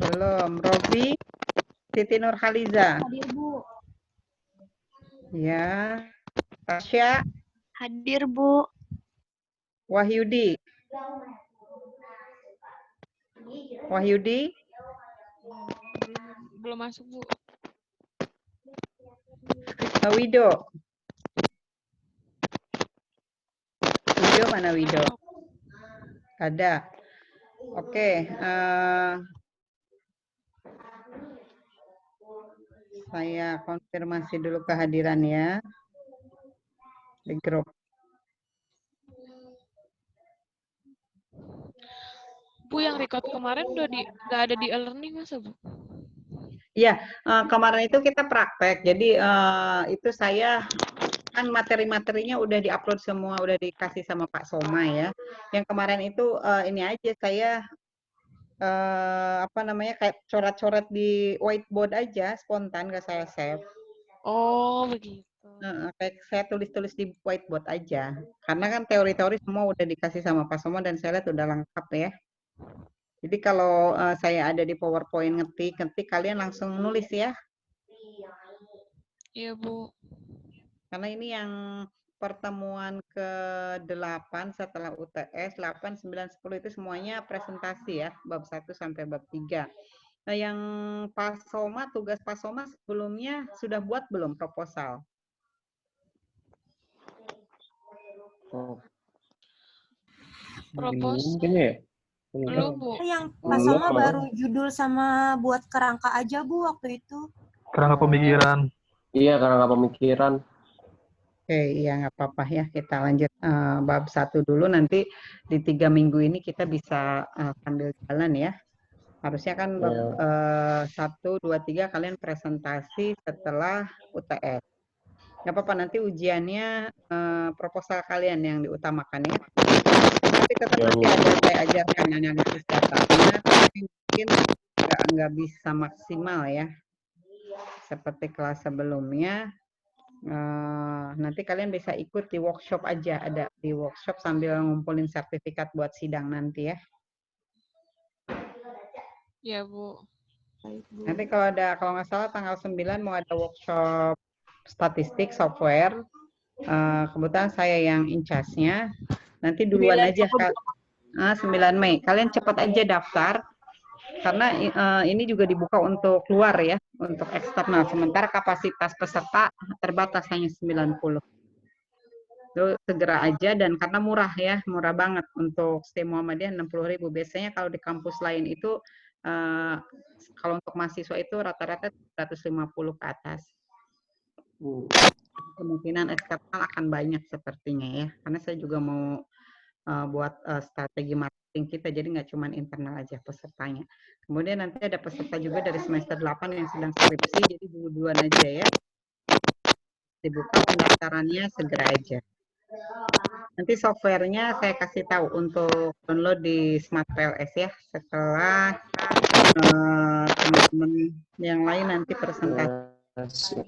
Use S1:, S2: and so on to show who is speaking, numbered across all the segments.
S1: Belum. Robi, Siti Nurhaliza.
S2: Hadir, Bu.
S1: Ya. Tasya,
S2: Hadir, Bu.
S1: Wahyudi. Wahyudi,
S3: Belum masuk, Bu.
S1: Wido. Wido mana Wido? Ada. Oke. Saya konfirmasi dulu kehadiran ya di grup.
S3: Bu, yang record kemarin udah nggak ada di e-learning masa, Bu?
S1: Iya, kemarin itu kita praktek. Jadi itu saya kan materi-materinya udah diupload semua, udah dikasih sama Pak Soma ya. Yang kemarin itu ini aja saya apa namanya kayak coret-coret di whiteboard aja, spontan gak saya save.
S3: Oh, begitu.
S1: Kayak saya tulis-tulis di whiteboard aja. Karena kan teori-teori semua udah dikasih sama Pak Soma dan saya lihat udah lengkap ya. Jadi kalau saya ada di PowerPoint ngetik, kalian langsung nulis ya.
S3: Iya, Bu.
S1: Karena ini yang pertemuan ke-8 setelah UTS, 8, 9, 10 itu semuanya presentasi ya, bab 1 sampai bab 3. Nah, yang Pak Soma, tugas Pak Soma sebelumnya sudah buat belum proposal?
S3: Proposal.
S4: Mungkin ya?
S3: Belum, Bu.
S2: Yang Pak Soma baru judul sama buat kerangka aja, Bu, waktu itu.
S5: Kerangka pemikiran.
S4: Iya, kerangka pemikiran.
S1: Oke, iya nggak apa-apa ya. Kita lanjut bab 1 dulu. Nanti di 3 minggu ini kita bisa sambil jalan ya. Harusnya kan bab 1, 2, 3 kalian presentasi setelah UTS. Nggak apa-apa, nanti ujiannya proposal kalian yang diutamakan ya. Tapi tetap nanti ada saya ajarkan analisis datanya, tapi mungkin nggak bisa maksimal ya. Seperti kelas sebelumnya. Nanti kalian bisa ikut di workshop aja, ada di workshop sambil ngumpulin sertifikat buat sidang nanti ya.
S3: Ya, Bu.
S1: Nanti kalau nggak salah tanggal 9 mau ada workshop statistik software. Kebetulan saya yang in charge-nya. Nanti duluan aja 9 Mei. Kalian cepat aja daftar karena ini juga dibuka untuk luar ya, untuk eksternal. Sementara kapasitas peserta terbatas hanya 90. Itu segera aja dan karena murah ya, murah banget untuk STEM Muhammadiyah 60.000. Biasanya kalau di kampus lain itu kalau untuk mahasiswa itu rata-rata 150 ke atas. Kemungkinan eksternal akan banyak sepertinya ya, karena saya juga mau buat strategi marketing kita, jadi nggak cuma internal aja pesertanya. Kemudian nanti ada peserta juga dari semester 8 yang sedang skripsi, jadi duluan aja ya. Dibuka pendaftarannya segera aja. Nanti softwarenya saya kasih tahu untuk download di Smart PLS ya, setelah teman-teman yang lain nanti presentasi.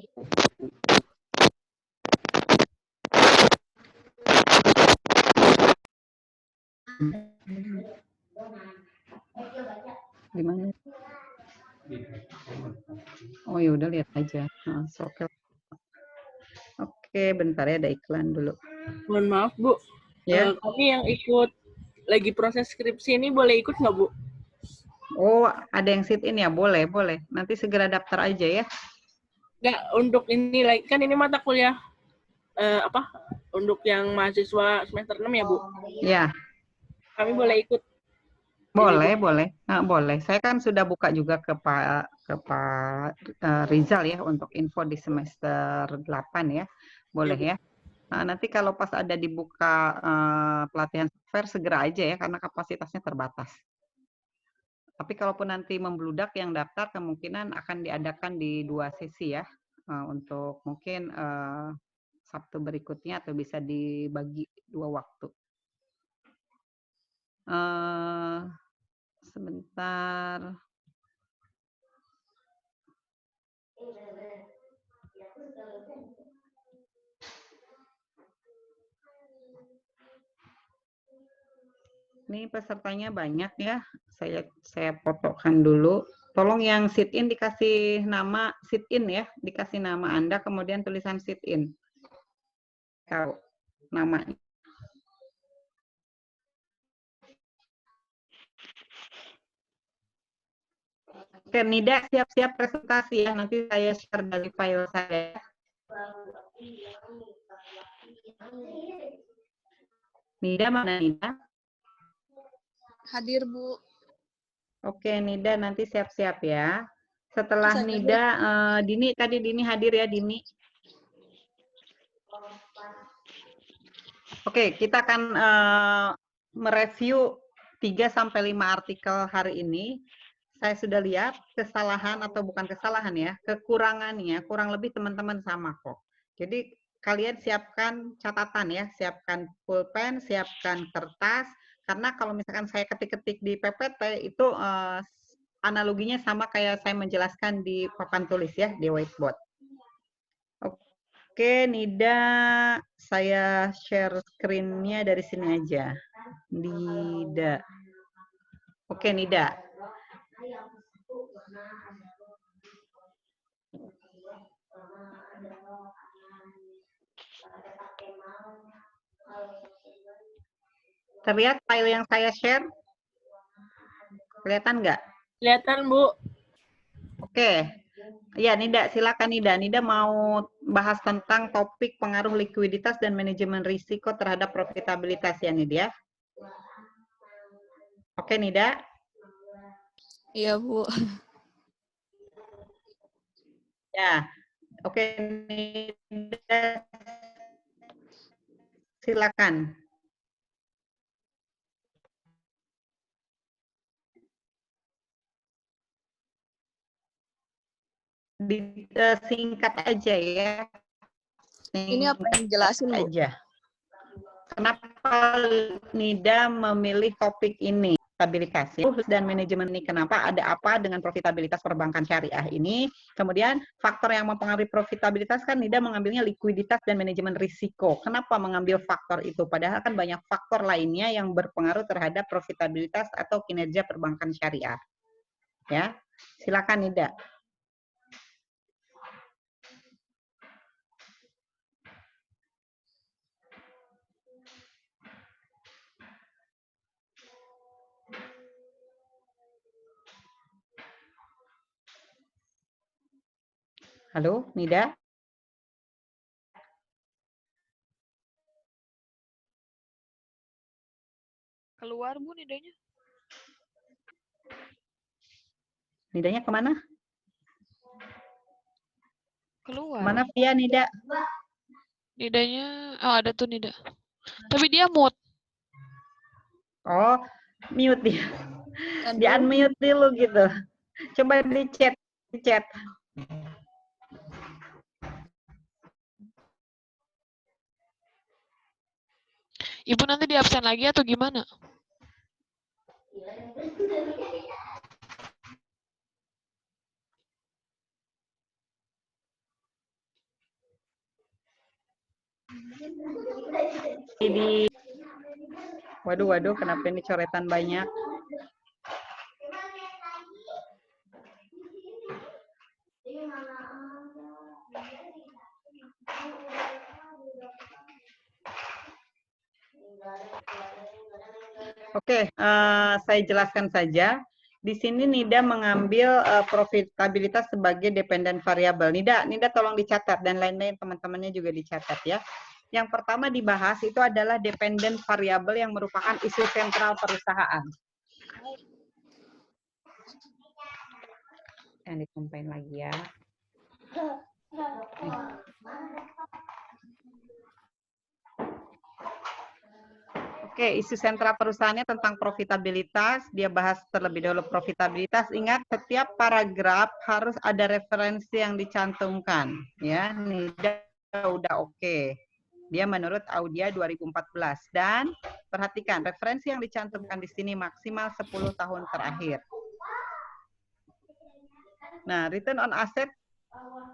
S1: Gimana? Oh ya udah lihat aja. Oke, bentar ya ada iklan dulu.
S6: Mohon maaf, Bu.
S1: Ya.
S6: Kami yang ikut lagi proses skripsi ini boleh ikut nggak, Bu?
S1: Oh, ada yang sit in ya? Boleh, boleh. Nanti segera daftar aja ya.
S6: Nggak, untuk ini kan ini mata kuliah untuk yang mahasiswa semester 6 ya, Bu?
S1: Ya.
S6: Kami boleh ikut.
S1: Boleh, boleh. Nah, boleh. Saya kan sudah buka juga ke Pak Rizal ya untuk info di semester 8 ya. Boleh ya. Nah, nanti kalau pas ada dibuka pelatihan software segera aja ya karena kapasitasnya terbatas. Tapi kalaupun nanti membludak yang daftar kemungkinan akan diadakan di 2 sesi ya. Untuk mungkin Sabtu berikutnya atau bisa dibagi 2 waktu. Sebentar. Ini pesertanya banyak ya. Saya fotokan dulu. Tolong yang sit in dikasih nama sit in ya, dikasih nama Anda kemudian tulisan sit in. Tahu namanya. Oke, Nida siap-siap presentasi ya, nanti saya share dari file saya. Nida mana Nida?
S5: Hadir, Bu.
S1: Oke, Nida nanti siap-siap ya. Setelah Nida, Dini tadi Dini hadir ya, Dini. Oke, kita akan mereview 3-5 artikel hari ini. Saya sudah lihat kesalahan atau bukan kesalahan ya, kekurangannya kurang lebih teman-teman sama kok. Jadi kalian siapkan catatan ya, siapkan pulpen, siapkan kertas, karena kalau misalkan saya ketik-ketik di PPT itu analoginya sama kayak saya menjelaskan di papan tulis ya, di whiteboard. Oke, Nida, saya share screen-nya dari sini aja. Nida. Oke, Nida. Terlihat file yang saya share? Kelihatan nggak?
S6: Kelihatan, Bu.
S1: Oke. Ya, Nida, silakan Nida. Nida mau bahas tentang topik pengaruh likuiditas dan manajemen risiko terhadap profitabilitas ya, Nida. Oke, Nida.
S5: Iya, Bu.
S1: Ya. Oke, Nida. Silakan. Singkat aja ya.
S5: Ini apa yang dijelasin, Bu?
S1: Aja. Kenapa Nida memilih topik ini? Stabilitas dan manajemen ini. Kenapa? Ada apa dengan profitabilitas perbankan syariah ini? Kemudian faktor yang mempengaruhi profitabilitas kan Nida mengambilnya likuiditas dan manajemen risiko. Kenapa mengambil faktor itu? Padahal kan banyak faktor lainnya yang berpengaruh terhadap profitabilitas atau kinerja perbankan syariah. Ya, silakan Nida. Halo, Nida?
S3: Keluar, Bu, Nidanya.
S1: Nidanya kemana?
S3: Keluar.
S1: Mana Via, Nida?
S3: Nidanya, oh ada tuh Nida. Tapi dia mute.
S1: Oh, mute dia.
S5: Kan
S1: Di unmute dulu gitu. Coba di chat, di chat.
S3: Ibu nanti di absen lagi atau gimana?
S1: Waduh, kenapa ini coretan banyak? Oke, saya jelaskan saja. Di sini Nida mengambil profitabilitas sebagai dependent variable. Nida tolong dicatat dan lain-lain teman-temannya juga dicatat ya. Yang pertama dibahas itu adalah dependent variable yang merupakan isu sentral perusahaan. Yang dikompain lagi ya. Oke, isu sentral perusahaannya tentang profitabilitas. Dia bahas terlebih dahulu profitabilitas. Ingat, setiap paragraf harus ada referensi yang dicantumkan. Ya, Nida udah oke. Dia menurut Audia 2014. Dan perhatikan, referensi yang dicantumkan di sini maksimal 10 tahun terakhir. Nah, return on asset,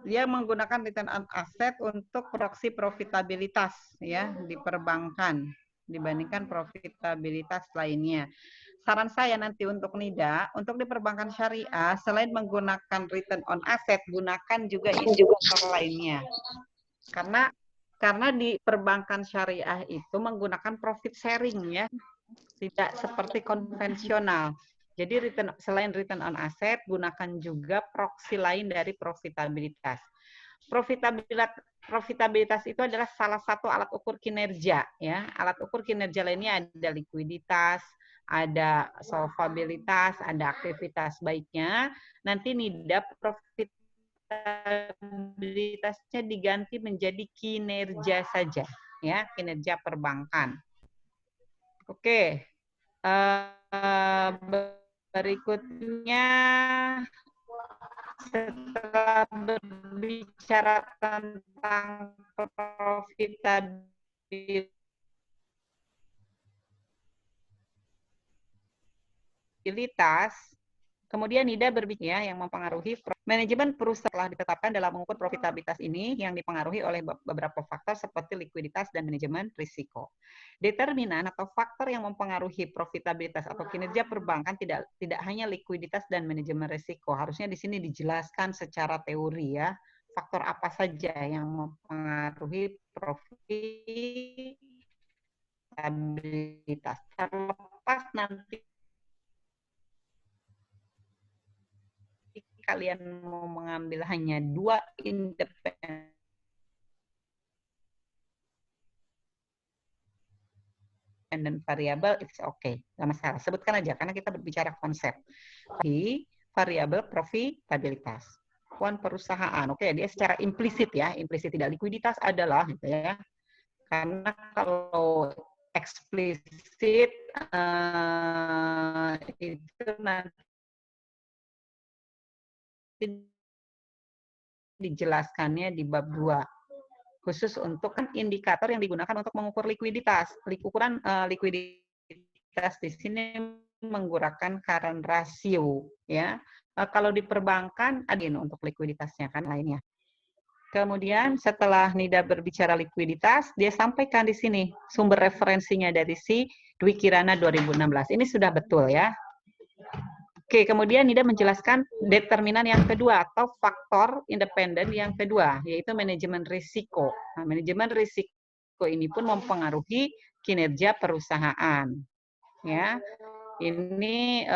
S1: dia menggunakan return on asset untuk proksi profitabilitas ya di perbankan dibandingkan profitabilitas lainnya. saran saya nanti untuk NIDA, untuk di perbankan syariah, selain menggunakan return on asset, gunakan juga indikator lainnya. Karena di perbankan syariah itu menggunakan profit sharing ya, tidak seperti konvensional. Jadi selain return on asset, gunakan juga proksi lain dari profitabilitas. Profitabilitas itu adalah salah satu alat ukur kinerja ya. Alat ukur kinerja lainnya ada likuiditas, ada solvabilitas, ada aktivitas baiknya. Nanti NIDA profitabilitasnya diganti menjadi kinerja saja ya, kinerja perbankan. Oke. Berikutnya setelah berbicara tentang profitabilitas, kemudian NIDA berbicara yang mempengaruhi manajemen perusahaan telah ditetapkan dalam mengukur profitabilitas ini yang dipengaruhi oleh beberapa faktor seperti likuiditas dan manajemen risiko. Determinan atau faktor yang mempengaruhi profitabilitas atau kinerja perbankan tidak hanya likuiditas dan manajemen risiko. Harusnya di sini dijelaskan secara teori ya, faktor apa saja yang mempengaruhi profitabilitas. Terlepas nanti kalian mau mengambil hanya 2 independen variabel, it's okay, nggak masalah. Sebutkan aja, karena kita berbicara konsep. Variabel profitabilitas. Keuangan perusahaan, oke, dia secara implisit ya, implisit tidak likuiditas adalah, gitu ya. Karena kalau eksplisit itu nanti dijelaskannya di bab 2 khusus untuk kan indikator yang digunakan untuk mengukur likuiditas. Ukuran likuiditas di sini menggunakan current ratio ya. Kalau di perbankan ada untuk likuiditasnya kan lainnya. Kemudian setelah NIDA berbicara likuiditas, dia sampaikan di sini sumber referensinya dari si Dwi Kirana 2016. Ini sudah betul ya. Oke, kemudian NIDA menjelaskan determinan yang kedua atau faktor independen yang kedua, yaitu manajemen risiko. Nah, manajemen risiko ini pun mempengaruhi kinerja perusahaan. Ya, ini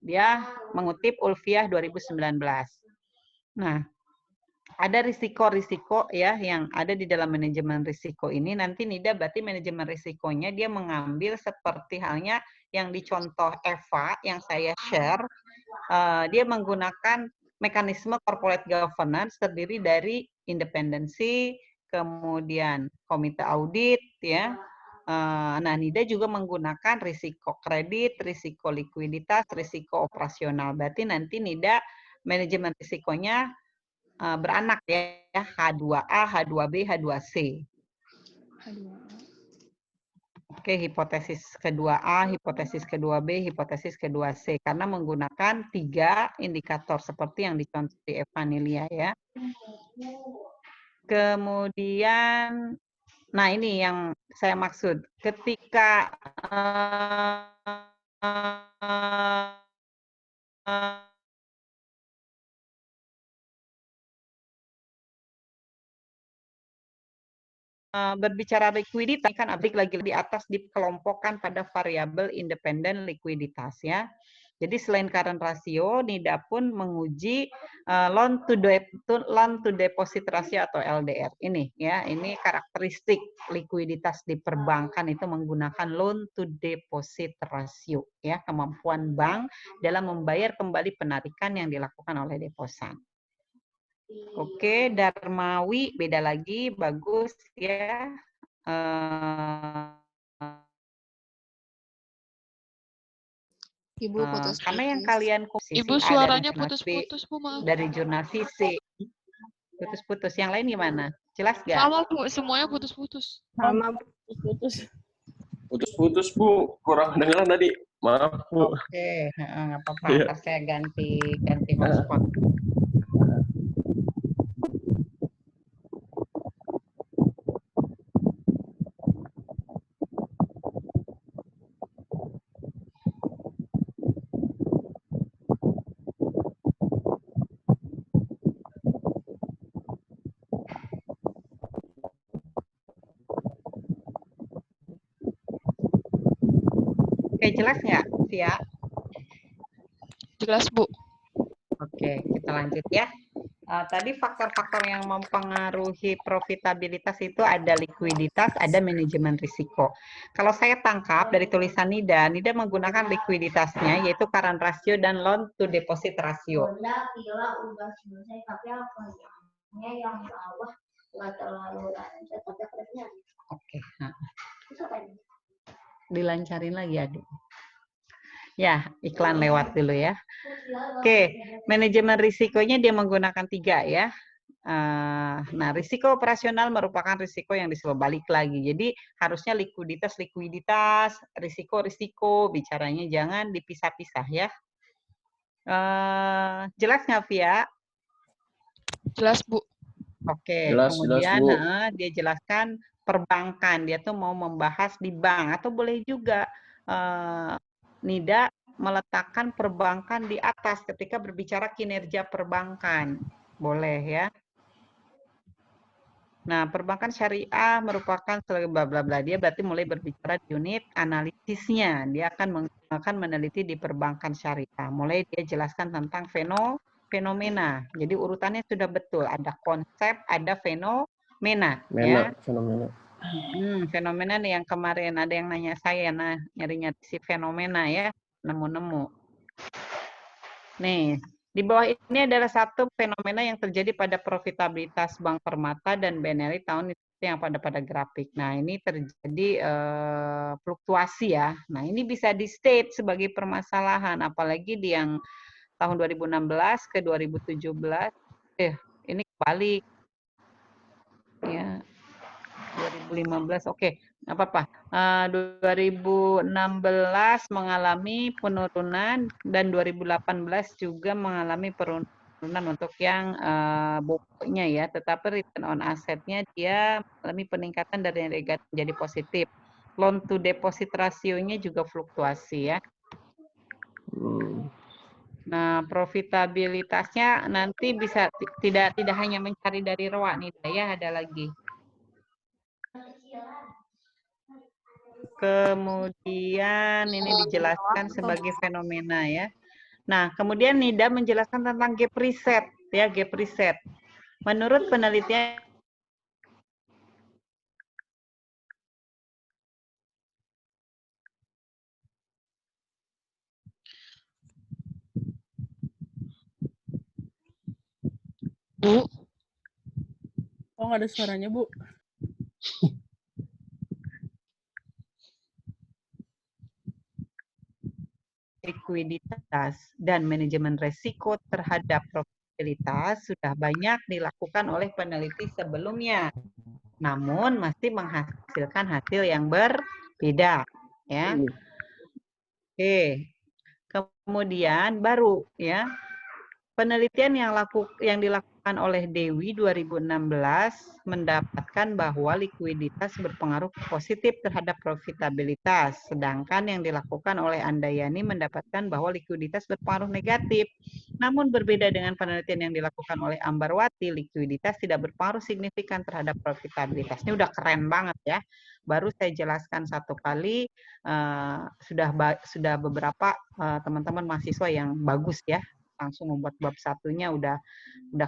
S1: dia mengutip Ulfiah 2019. Nah, ada risiko-risiko ya yang ada di dalam manajemen risiko ini. Nanti NIDA berarti manajemen risikonya dia mengambil seperti halnya yang dicontoh Eva yang saya share. Dia menggunakan mekanisme corporate governance terdiri dari independensi, kemudian komite audit ya. Nah, NIDA juga menggunakan risiko kredit, risiko likuiditas, risiko operasional. Berarti nanti NIDA manajemen risikonya beranak ya, H2A, H2B, H2C. Oke, hipotesis kedua A, hipotesis kedua B, hipotesis kedua C. Karena menggunakan 3 indikator seperti yang dicontoh di Evanilia ya. Kemudian, nah ini yang saya maksud. Ketika berbicara likuiditas kan abrik lagi di atas dikelompokkan pada variabel independen likuiditas ya. Jadi selain current ratio, NIDA pun menguji loan to deposit ratio atau LDR. Ini ya, ini karakteristik likuiditas di perbankan itu menggunakan loan to deposit ratio ya, kemampuan bank dalam membayar kembali penarikan yang dilakukan oleh deposan. Oke, Darmawi beda lagi, bagus ya.
S5: Ibu putus.
S1: Karena yang kalian
S3: Ibu suaranya putus-putus, Bu, maaf.
S1: dari jurnal fisik. Putus-putus. Yang lain gimana? Jelas nggak?
S3: Sama, Bu, semuanya putus-putus.
S6: Sama putus-putus.
S4: Putus-putus, Bu. Kurang dengeran tadi. Maaf, Bu.
S1: Oke, nggak apa-apa.
S4: Iya.
S1: Ntar saya ganti hotspot. Oke, jelas nggak, Via?
S3: Jelas, Bu.
S1: Oke, kita lanjut ya. Tadi faktor-faktor yang mempengaruhi profitabilitas itu ada likuiditas, ada manajemen risiko. Kalau saya tangkap dari tulisan Nida, Nida menggunakan likuiditasnya yaitu current ratio dan loan to deposit ratio. Oke, dilancarin lagi adik. Ya, iklan lewat dulu ya. Oke, manajemen risikonya dia menggunakan 3 ya. Nah, risiko operasional merupakan risiko yang disebut balik lagi. Jadi harusnya likuiditas, risiko, bicaranya jangan dipisah-pisah ya. Jelas nggak, Via?
S3: Jelas, Bu.
S1: Oke,
S4: Jelas,
S1: kemudian
S4: Bu.
S1: dia jelaskan perbankan. Dia tuh mau membahas di bank atau boleh juga Nida meletakkan perbankan di atas ketika berbicara kinerja perbankan. Boleh ya. Nah, perbankan syariah merupakan bla bla bla. Dia berarti mulai berbicara di unit analisisnya. Dia akan meneliti di perbankan syariah. Mulai dia jelaskan tentang fenomena. Jadi urutannya sudah betul. Ada konsep, ada fenomena. Ya.
S4: Fenomena.
S1: Fenomena nih yang kemarin ada yang nanya saya, nah nyari-nyari si fenomena ya, nemu-nemu. Nih, di bawah ini adalah satu fenomena yang terjadi pada profitabilitas Bank Permata dan BNRI tahun itu yang pada grafik. Nah, ini terjadi fluktuasi ya. Nah, ini bisa di-state sebagai permasalahan, apalagi di yang tahun 2016 ke 2017. Ini kebalik. Ya. 2015, oke, nggak apa-apa. 2016 mengalami penurunan dan 2018 juga mengalami penurunan untuk yang bukunya ya, tetapi return on asset-nya dia mengalami peningkatan dari negatif menjadi positif. Loan to deposit rasionya juga fluktuasi ya. Nah, profitabilitasnya nanti bisa tidak hanya mencari dari ROA nih ya, ada lagi. Kemudian ini dijelaskan sebagai fenomena ya. Nah, kemudian Nida menjelaskan tentang gap reset ya, gap reset. Menurut penelitian
S3: Bu.
S6: Oh, nggak ada suaranya, Bu.
S1: likuiditas dan manajemen resiko terhadap profitabilitas sudah banyak dilakukan oleh peneliti sebelumnya. Namun masih menghasilkan hasil yang berbeda ya. Oke. Kemudian baru ya. Penelitian yang dilakukan oleh Dewi 2016 mendapatkan bahwa likuiditas berpengaruh positif terhadap profitabilitas, sedangkan yang dilakukan oleh Andayani mendapatkan bahwa likuiditas berpengaruh negatif. Namun berbeda dengan penelitian yang dilakukan oleh Ambarwati, likuiditas tidak berpengaruh signifikan terhadap profitabilitas. Ini udah keren banget ya. Baru saya jelaskan satu kali, sudah beberapa teman-teman mahasiswa yang bagus ya, langsung membuat bab satunya udah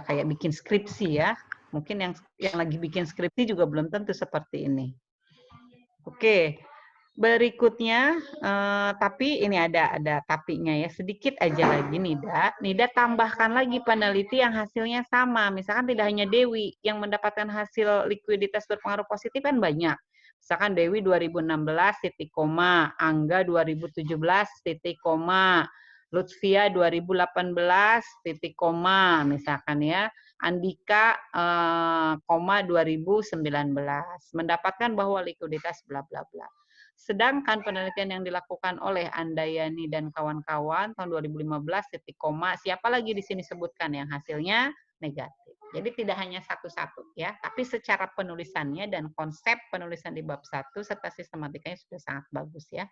S1: kayak bikin skripsi ya. Mungkin yang lagi bikin skripsi juga belum tentu seperti ini. Oke, berikutnya tapi ini ada tapinya ya, sedikit aja lagi Nida tambahkan lagi peneliti yang hasilnya sama. Misalkan tidak hanya Dewi yang mendapatkan hasil likuiditas berpengaruh positif kan banyak. Misalkan Dewi 2016 titik koma, Angga 2017 titik koma, Lutfia 2018 titik koma misalkan ya, Andika koma 2019 mendapatkan bahwa likuiditas bla bla bla. Sedangkan penelitian yang dilakukan oleh Andayani dan kawan-kawan tahun 2015 titik koma, siapa lagi di sini sebutkan yang hasilnya negatif. Jadi tidak hanya satu-satu ya, tapi secara penulisannya dan konsep penulisan di bab 1 serta sistematikanya sudah sangat bagus ya.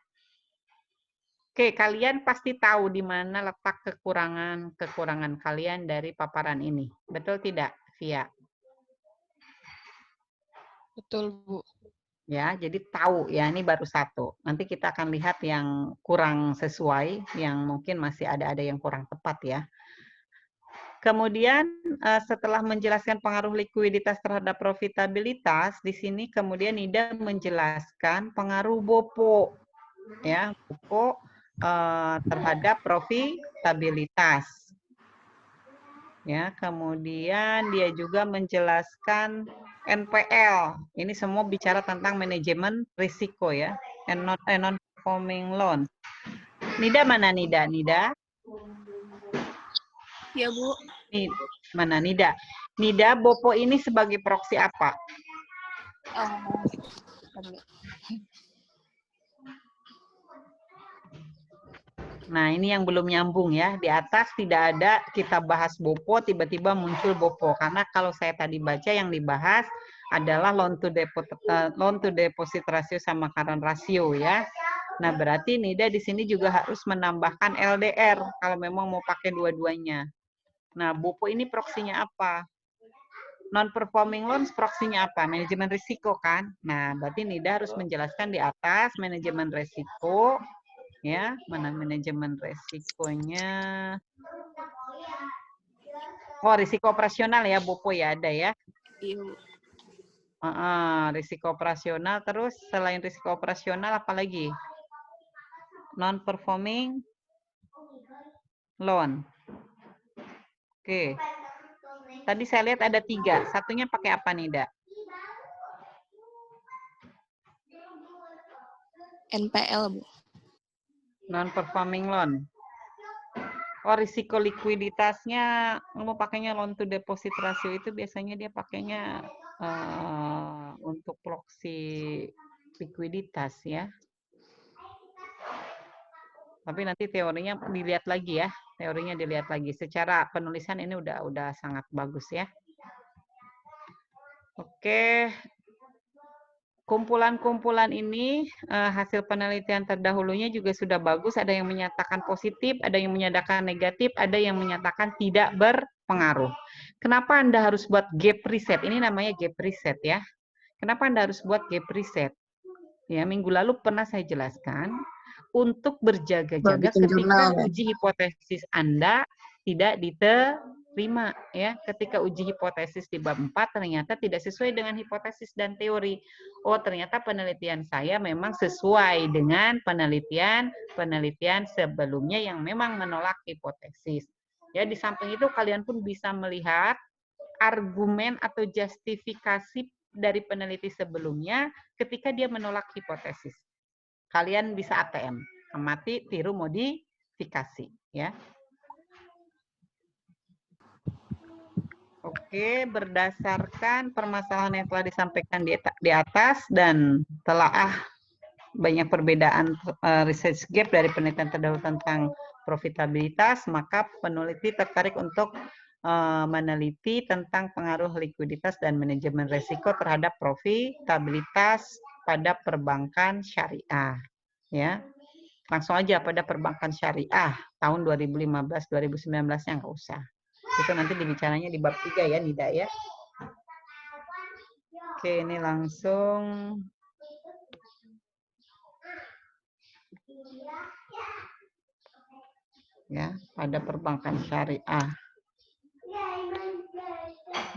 S1: Oke, kalian pasti tahu di mana letak kekurangan kalian dari paparan ini. Betul tidak, Via?
S3: Betul, Bu.
S1: Ya, jadi tahu ya, ini baru satu. Nanti kita akan lihat yang kurang sesuai, yang mungkin masih ada yang kurang tepat ya. Kemudian setelah menjelaskan pengaruh likuiditas terhadap profitabilitas, di sini kemudian Nida menjelaskan pengaruh BOPO ya, BOPO terhadap profitabilitas. Ya, kemudian dia juga menjelaskan NPL. Ini semua bicara tentang manajemen risiko ya, non-performing loan. Nida mana Nida? Nida?
S5: Ya, Bu.
S1: Mana Nida? Nida, BOPO ini sebagai proksi apa? Nah, ini yang belum nyambung ya. Di atas tidak ada kita bahas BOPO, tiba-tiba muncul BOPO. Karena kalau saya tadi baca yang dibahas adalah loan to deposit ratio sama current ratio ya. Nah, berarti Nida di sini juga harus menambahkan LDR kalau memang mau pakai dua-duanya. Nah, BOPO ini proksinya apa? Non-performing loans proksinya apa? Manajemen risiko kan? Nah, berarti Nida harus menjelaskan di atas manajemen risiko. Ya, mana manajemen resikonya? Oh, risiko operasional ya, BOPO ya, ada ya.
S5: Iya.
S1: Risiko operasional, terus selain risiko operasional apa lagi? Non-performing loan. Oke. Tadi saya lihat ada 3. Satunya pakai apa nih, Da?
S5: NPL, Bu.
S1: Non-performing loan. Oh, risiko likuiditasnya, mau pakainya loan to deposit ratio itu biasanya dia pakainya untuk proksi likuiditas ya. Tapi nanti teorinya dilihat lagi ya, teorinya dilihat lagi. Secara penulisan ini udah sangat bagus ya. Oke. Kumpulan-kumpulan ini hasil penelitian terdahulunya juga sudah bagus, ada yang menyatakan positif, ada yang menyatakan negatif, ada yang menyatakan tidak berpengaruh. Kenapa Anda harus buat gap reset? Ini namanya gap reset ya. Kenapa Anda harus buat gap reset? Ya, minggu lalu pernah saya jelaskan untuk berjaga-jaga ketika uji hipotesis Anda tidak diterima ya. Ketika uji hipotesis di bab 4 ternyata tidak sesuai dengan hipotesis dan teori. Oh, ternyata penelitian saya memang sesuai dengan penelitian sebelumnya yang memang menolak hipotesis. Ya, di samping itu kalian pun bisa melihat argumen atau justifikasi dari peneliti sebelumnya ketika dia menolak hipotesis. Kalian bisa ATM, amati, tiru, modifikasi ya. Oke, berdasarkan permasalahan yang telah disampaikan di atas dan telah banyak perbedaan research gap dari penelitian terdahulu tentang profitabilitas, maka peneliti tertarik untuk meneliti tentang pengaruh likuiditas dan manajemen risiko terhadap profitabilitas pada perbankan syariah. Ya, langsung aja pada perbankan syariah tahun 2015-2019 yang nggak usah. Itu nanti dibicaranya di bab 3 ya, Nida ya. Oke, ini langsung. Ya, pada perbankan syariah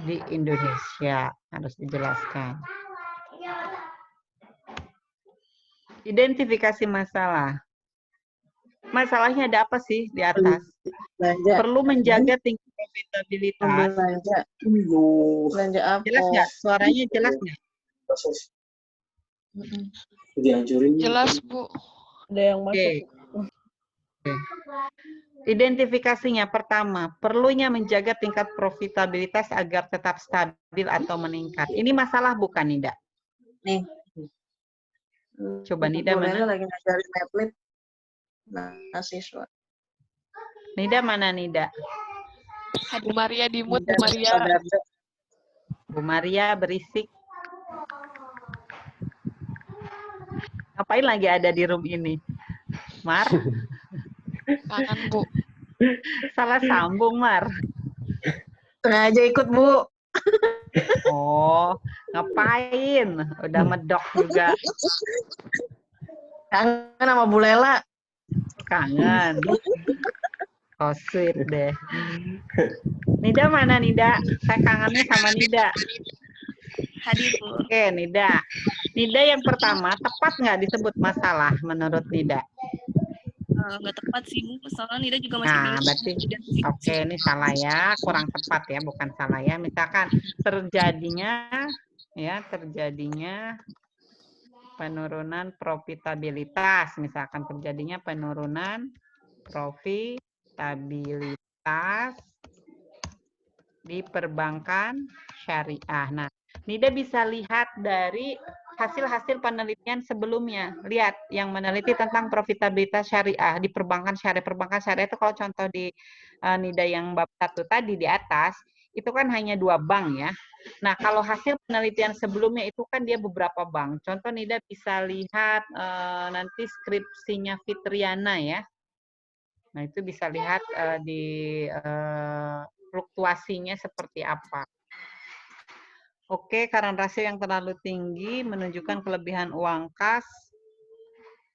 S1: di Indonesia harus dijelaskan. Identifikasi masalah. Masalahnya ada apa sih di atas? Perlu menjaga tingkat profitabilitas.
S7: Belanja apa?
S1: Jelas nggak? Suaranya jelas nggak?
S3: Jelas, Bu.
S6: Ada yang masuk.
S1: Oke. Identifikasinya pertama, perlunya menjaga tingkat profitabilitas agar tetap stabil atau meningkat. Ini masalah bukan, Nida?
S7: Nih.
S1: Coba Nida mana?
S7: Lagi ngajarin Netflix. Mahasiswa.
S1: Nida mana Nida?
S3: Bu Maria di mute, Bu Maria.
S1: Bu Maria berisik. Ngapain lagi ada di room ini? Mar?
S3: Kangen, Bu.
S1: Salah sambung, Mar.
S7: Sengaja ikut, Bu.
S1: Oh, ngapain? Udah medok juga.
S7: Kangen sama Bu Lela.
S1: Kangen. Oh, sweet deh. Nida mana, Nida? Saya kangennya sama Nida.
S5: Hadir, Bu.
S1: Oke, Nida. Nida yang pertama, tepat nggak disebut masalah menurut Nida?
S5: Nggak tepat sih, Bu. Soalnya Nida juga masih
S1: Nah,
S5: bingung.
S1: berarti oke, ini salah ya, kurang tepat ya, bukan salah ya. Misalkan terjadinya penurunan profitabilitas, misalkan terjadinya penurunan profitabilitas di perbankan syariah. Nah, Nida bisa lihat dari hasil-hasil penelitian sebelumnya. Lihat yang meneliti tentang profitabilitas syariah di perbankan syariah. Perbankan syariah itu kalau contoh di Nida yang bab 1 tadi di atas, itu kan hanya 2 bank ya. Nah, kalau hasil penelitian sebelumnya itu kan dia beberapa bank. Contoh Nida bisa lihat nanti skripsinya Fitriana ya. Nah, itu bisa lihat di fluktuasinya seperti apa. Oke, current ratio yang terlalu tinggi menunjukkan kelebihan uang kas.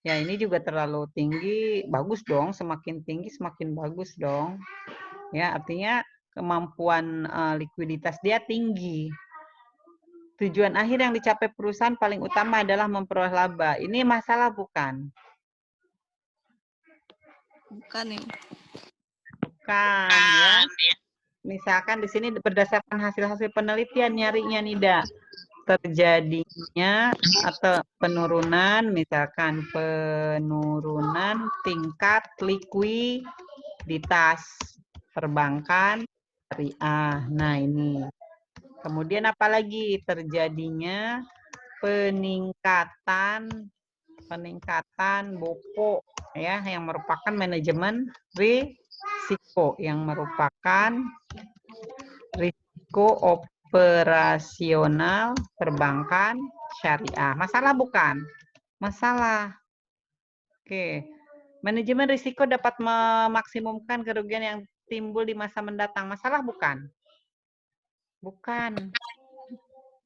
S1: Ya, ini juga terlalu tinggi. Bagus dong, semakin tinggi semakin bagus dong. Ya, artinya kemampuan likuiditas dia tinggi. Tujuan akhir yang dicapai perusahaan paling utama adalah memperoleh laba. Ini masalah bukan?
S5: Bukan ya.
S1: Bukan ya. Misalkan di sini berdasarkan hasil-hasil penelitian nyarinya Nida. Terjadinya atau penurunan, misalkan penurunan tingkat likuiditas perbankan syariah. Nah, ini. Kemudian apalagi terjadinya peningkatan BOPO ya, yang merupakan manajemen risiko, yang merupakan risiko operasional perbankan syariah. Masalah bukan? Masalah. Oke. Manajemen risiko dapat memaksimumkan kerugian yang timbul di masa mendatang. Masalah bukan? Bukan.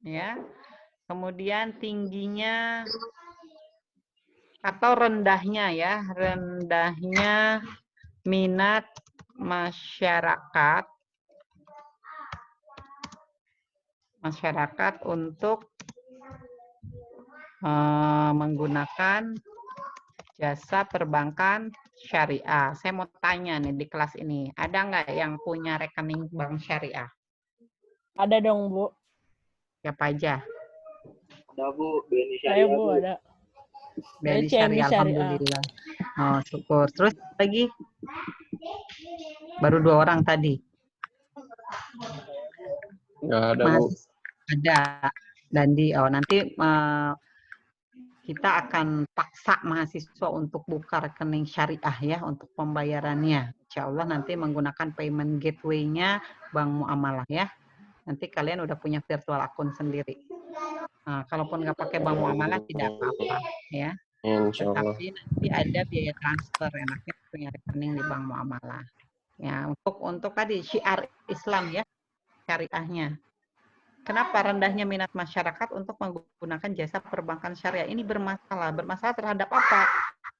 S1: Ya. Kemudian tingginya atau rendahnya ya, rendahnya minat masyarakat untuk menggunakan jasa perbankan syariah. Saya mau tanya nih di kelas ini, ada nggak yang punya rekening bank syariah?
S8: Ada dong, Bu.
S1: Siapa aja?
S4: Ada Bu, BNI
S8: Saya,
S4: Syariah
S8: Bu,
S4: Bu.
S8: ada.
S1: BNI
S8: CMB
S1: Syariah,
S8: Syariah.
S1: alhamdulillah. Oh, syukur. Terus lagi? Baru 2 orang tadi.
S4: Nggak ada Bu.
S1: Mas, ada. Dandi, oh nanti kita akan paksa mahasiswa untuk buka rekening syariah ya untuk pembayarannya. Insya Allah nanti menggunakan payment gateway-nya Bank Muamalah ya. Nanti kalian udah punya virtual akun sendiri. Nah, kalaupun nggak pakai Bank Muamalah tidak apa-apa ya.
S4: Insya Allah.
S1: Tetapi nanti ada biaya transfer, enaknya punya rekening di Bank Muamalah. Ya, untuk tadi syiar Islam ya, syariahnya. Kenapa rendahnya minat masyarakat untuk menggunakan jasa perbankan syariah? Ini bermasalah. Bermasalah terhadap apa?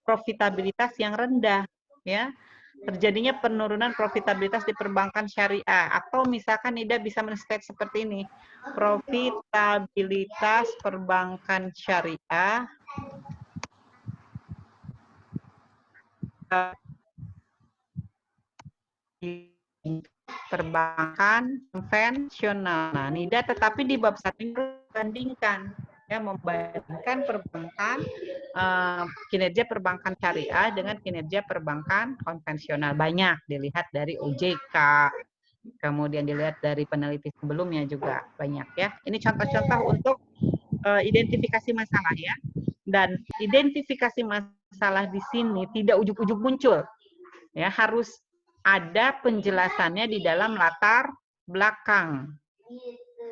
S1: Profitabilitas yang rendah, ya. Terjadinya penurunan profitabilitas di perbankan syariah. Atau misalkan Nida bisa men-state seperti ini. Profitabilitas perbankan syariah perbankan konvensional. Nah, Nida tetapi di bab 1 membandingkan ya, membandingkan perbankan kinerja perbankan syariah dengan kinerja perbankan konvensional. Banyak dilihat dari OJK, kemudian dilihat dari peneliti sebelumnya juga banyak ya. Ini contoh-contoh untuk identifikasi masalah ya. Dan identifikasi masalah di sini tidak ujug-ujug muncul. Ya, harus ada penjelasannya di dalam latar belakang.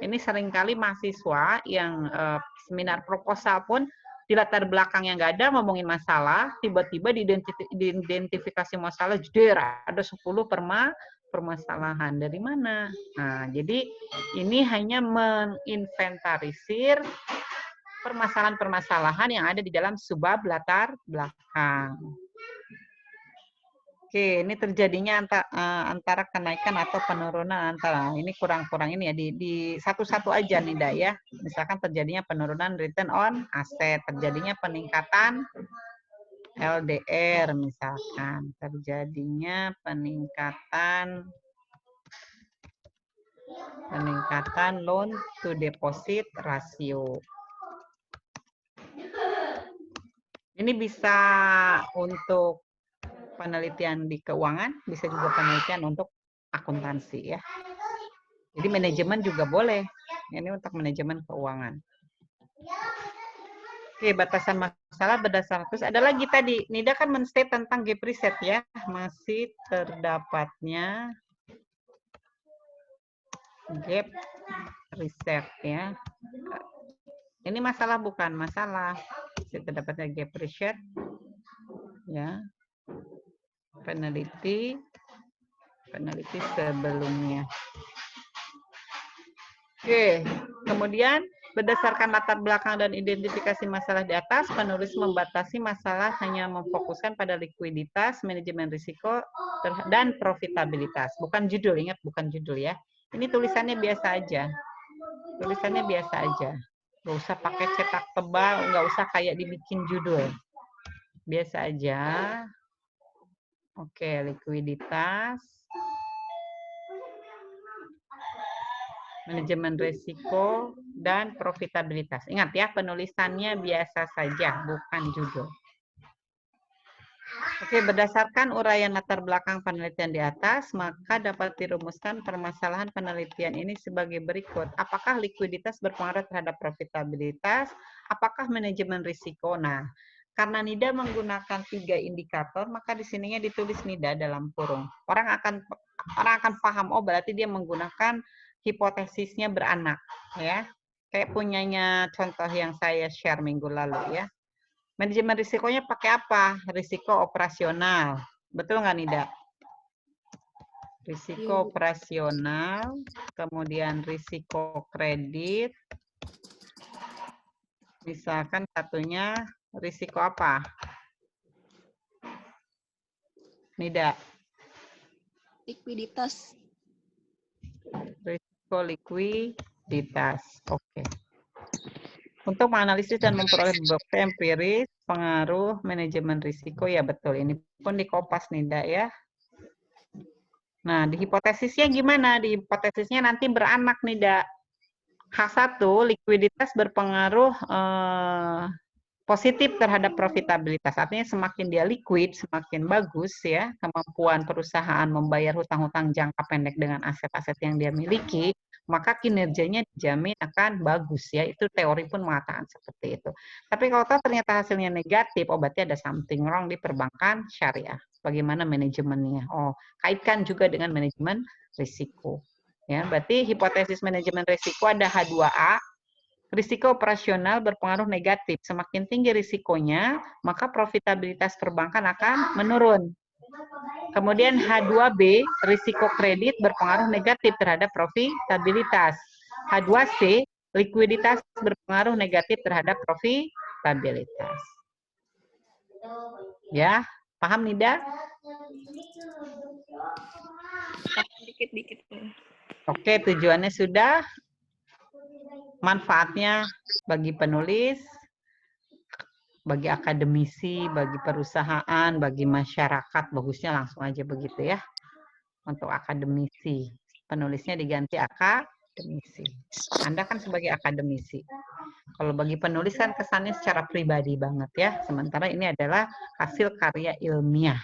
S1: Ini seringkali mahasiswa yang seminar proposal pun di latar belakang yang nggak ada ngomongin masalah, tiba-tiba diidentifikasi masalah, jeder, ada 10 permasalahan. Dari mana? Nah, jadi ini hanya menginventarisir permasalahan-permasalahan yang ada di dalam subbab latar belakang. Oke, ini terjadinya antara kenaikan atau penurunan antara. Ini kurang-kurang ini ya, di satu-satu aja nih, Dak, ya. Misalkan terjadinya penurunan return on asset, terjadinya peningkatan LDR misalkan, terjadinya peningkatan loan to deposit ratio. Ini bisa untuk penelitian di keuangan, bisa juga penelitian untuk akuntansi ya. Jadi manajemen juga boleh. Ini untuk manajemen keuangan. Oke, batasan masalah berdasarkan terus ada lagi tadi. Nida kan men-state tentang gap reset ya. Masih terdapatnya gap reset ya. Ini masalah bukan masalah. Masih terdapatnya gap reset ya. Peneliti sebelumnya. Oke, kemudian berdasarkan latar belakang dan identifikasi masalah di atas, penulis membatasi masalah hanya memfokuskan pada likuiditas, manajemen risiko, dan profitabilitas. Bukan judul, ingat bukan judul ya. Ini tulisannya biasa aja. Tulisannya biasa aja. Nggak usah pakai cetak tebal, nggak usah kayak dibikin judul. Biasa aja. Oke, likuiditas, manajemen risiko, dan profitabilitas. Ingat ya, penulisannya biasa saja, bukan judul. Oke, berdasarkan uraian latar belakang penelitian di atas, maka dapat dirumuskan permasalahan penelitian ini sebagai berikut. Apakah likuiditas berpengaruh terhadap profitabilitas? Apakah manajemen risiko? Nah, karena Nida menggunakan 3 indikator, maka di sininya ditulis Nida dalam kurung. Orang akan paham, oh berarti dia menggunakan hipotesisnya beranak, ya. Kayak punyanya contoh yang saya share minggu lalu, ya. Manajemen risikonya pakai apa? Risiko operasional. Betul nggak, Nida? Risiko operasional, kemudian risiko kredit. Misalkan satunya risiko apa? Nida?
S5: Likuiditas.
S1: Risiko likuiditas. Oke. Untuk menganalisis dan memperoleh bukti empiris pengaruh manajemen risiko, ya betul. Ini pun dikopas Nida ya. Nah, di hipotesisnya gimana? Di hipotesisnya nanti beranak Nida. H1, likuiditas berpengaruh positif terhadap profitabilitas. Artinya semakin dia liquid, semakin bagus ya kemampuan perusahaan membayar hutang-hutang jangka pendek dengan aset-aset yang dia miliki, maka kinerjanya dijamin akan bagus ya. Itu teori pun mengatakan seperti itu. Tapi kalau ternyata hasilnya negatif, oh berarti ada something wrong di perbankan syariah. Bagaimana manajemennya? Oh, kaitkan juga dengan manajemen risiko. Ya, berarti hipotesis manajemen risiko ada H2A. Risiko operasional berpengaruh negatif. Semakin tinggi risikonya, maka profitabilitas perbankan akan menurun. Kemudian H2B, risiko kredit berpengaruh negatif terhadap profitabilitas. H2C, likuiditas berpengaruh negatif terhadap profitabilitas. Ya, paham Nida?
S5: Dikit-dikit.
S1: Oke, tujuannya sudah. Manfaatnya bagi penulis, bagi akademisi, bagi perusahaan, bagi masyarakat, bagusnya langsung aja begitu ya. Untuk akademisi, penulisnya diganti akademisi. Anda kan sebagai akademisi. Kalau bagi penulis kan kesannya secara pribadi banget ya. Sementara ini adalah hasil karya ilmiah.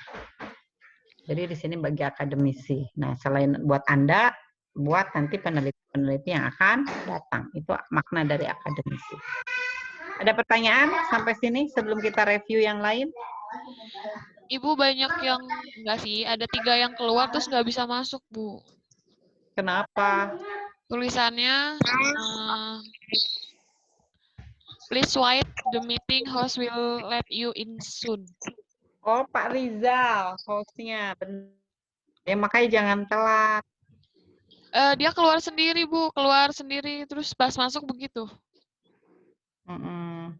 S1: Jadi di sini bagi akademisi. Nah, selain buat Anda, buat nanti peneliti-peneliti yang akan datang. Itu makna dari akademisi. Ada pertanyaan sampai sini sebelum kita review yang lain?
S3: Ibu banyak yang enggak sih, ada 3 yang keluar terus nggak bisa masuk, Bu.
S1: Kenapa?
S3: Tulisannya, please wait, the meeting host will let you in soon.
S1: Oh, Pak Rizal, hostnya. Ya makanya jangan telat.
S3: Dia keluar sendiri, Bu. Keluar sendiri, terus pas masuk begitu.
S1: Mm-mm.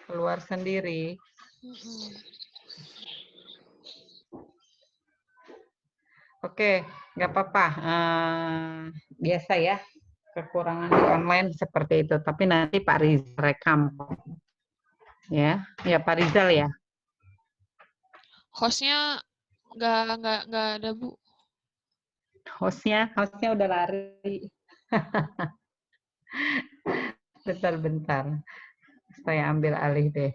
S1: Keluar sendiri.
S3: Mm-mm.
S1: Oke, nggak apa-apa. Biasa ya, kekurangan di online seperti itu. Tapi nanti Pak Rizal rekam. Ya, Pak Rizal ya.
S3: Hostnya nggak ada, Bu.
S1: Hostnya udah lari. Bentar. Saya ambil alih deh.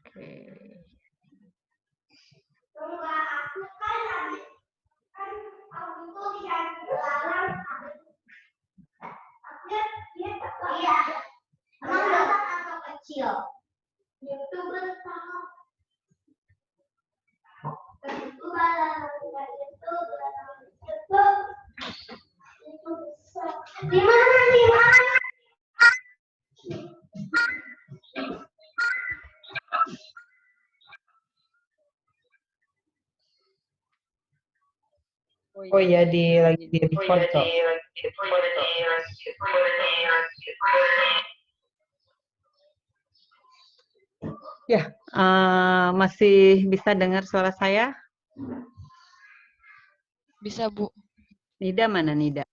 S1: Oke. Oh iya, lagi di record kok. Ya, masih bisa dengar suara saya?
S3: Bisa, Bu.
S1: Nida mana Nida?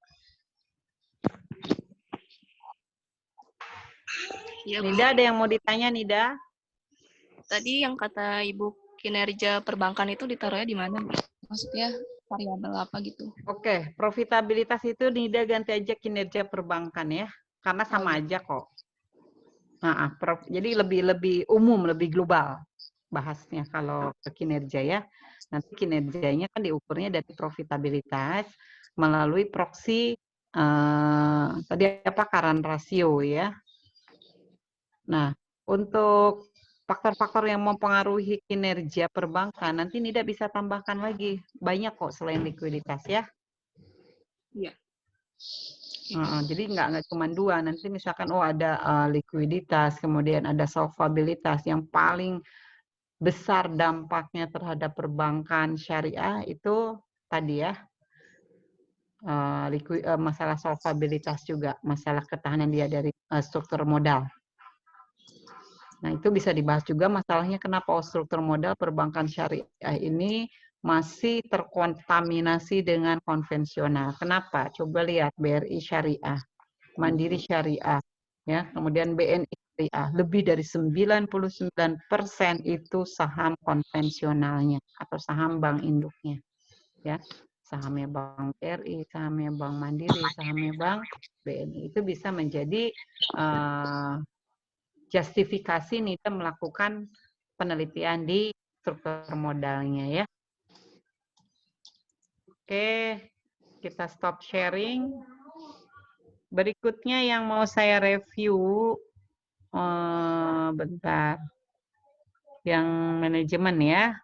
S5: Iya, Bu.
S1: Nida ada yang mau ditanya Nida?
S5: Tadi yang kata Ibu kinerja perbankan itu ditaruhnya di mana, Bu? Maksudnya variabel apa gitu?
S1: Oke, profitabilitas itu Nida ganti aja kinerja perbankan ya, karena sama aja kok. Nah, jadi lebih umum, lebih global bahasnya kalau ke kinerja ya. Nanti kinerjanya kan diukurnya dari profitabilitas melalui proxy tadi apa current ratio ya. Nah, untuk faktor-faktor yang mempengaruhi kinerja perbankan nanti Nida bisa tambahkan lagi. Banyak kok selain likuiditas ya.
S5: Iya.
S1: Jadi nggak cuma dua, nanti misalkan ada likuiditas, kemudian ada solvabilitas yang paling besar dampaknya terhadap perbankan syariah itu tadi ya, masalah solvabilitas juga, masalah ketahanan dia dari struktur modal. Nah itu bisa dibahas juga masalahnya kenapa struktur modal perbankan syariah ini masih terkontaminasi dengan konvensional. Kenapa? Coba lihat BRI Syariah, Mandiri Syariah, ya, kemudian BNI Syariah, lebih dari 99% itu saham konvensionalnya atau saham bank induknya, ya, sahamnya Bank BRI, sahamnya Bank Mandiri, sahamnya Bank BNI itu bisa menjadi justifikasi Nida melakukan penelitian di struktur modalnya ya. Oke, kita stop sharing. Berikutnya yang mau saya review, bentar, yang manajemen ya.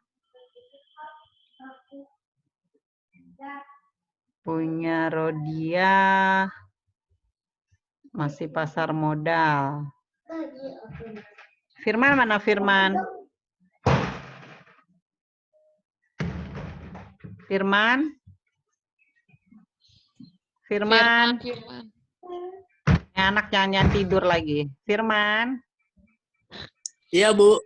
S1: Punya Rodia, masih pasar modal. Firman mana Firman? Firman? Firman? Ya, anak jangan tidur lagi. Firman?
S6: Iya, Bu.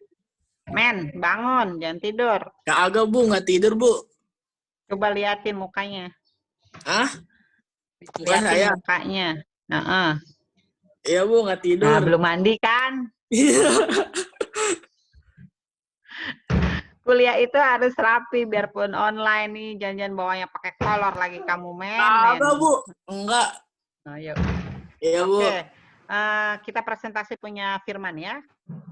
S1: Men, bangun, jangan tidur.
S6: Kagak, Bu. Nggak tidur, Bu.
S1: Coba liatin mukanya.
S6: Hah?
S1: Liatin
S6: saya?
S1: mukanya.
S6: Iya, Bu. Nggak tidur.
S1: Nah, belum mandi kan? Kuliah itu harus rapi, biarpun online nih, jangan-jangan bawanya pakai kolor lagi kamu, men.
S6: Kagak, Bu. Enggak.
S1: Nah, yuk.
S6: Iya, Bu.
S1: Oke, kita presentasi punya Firman ya.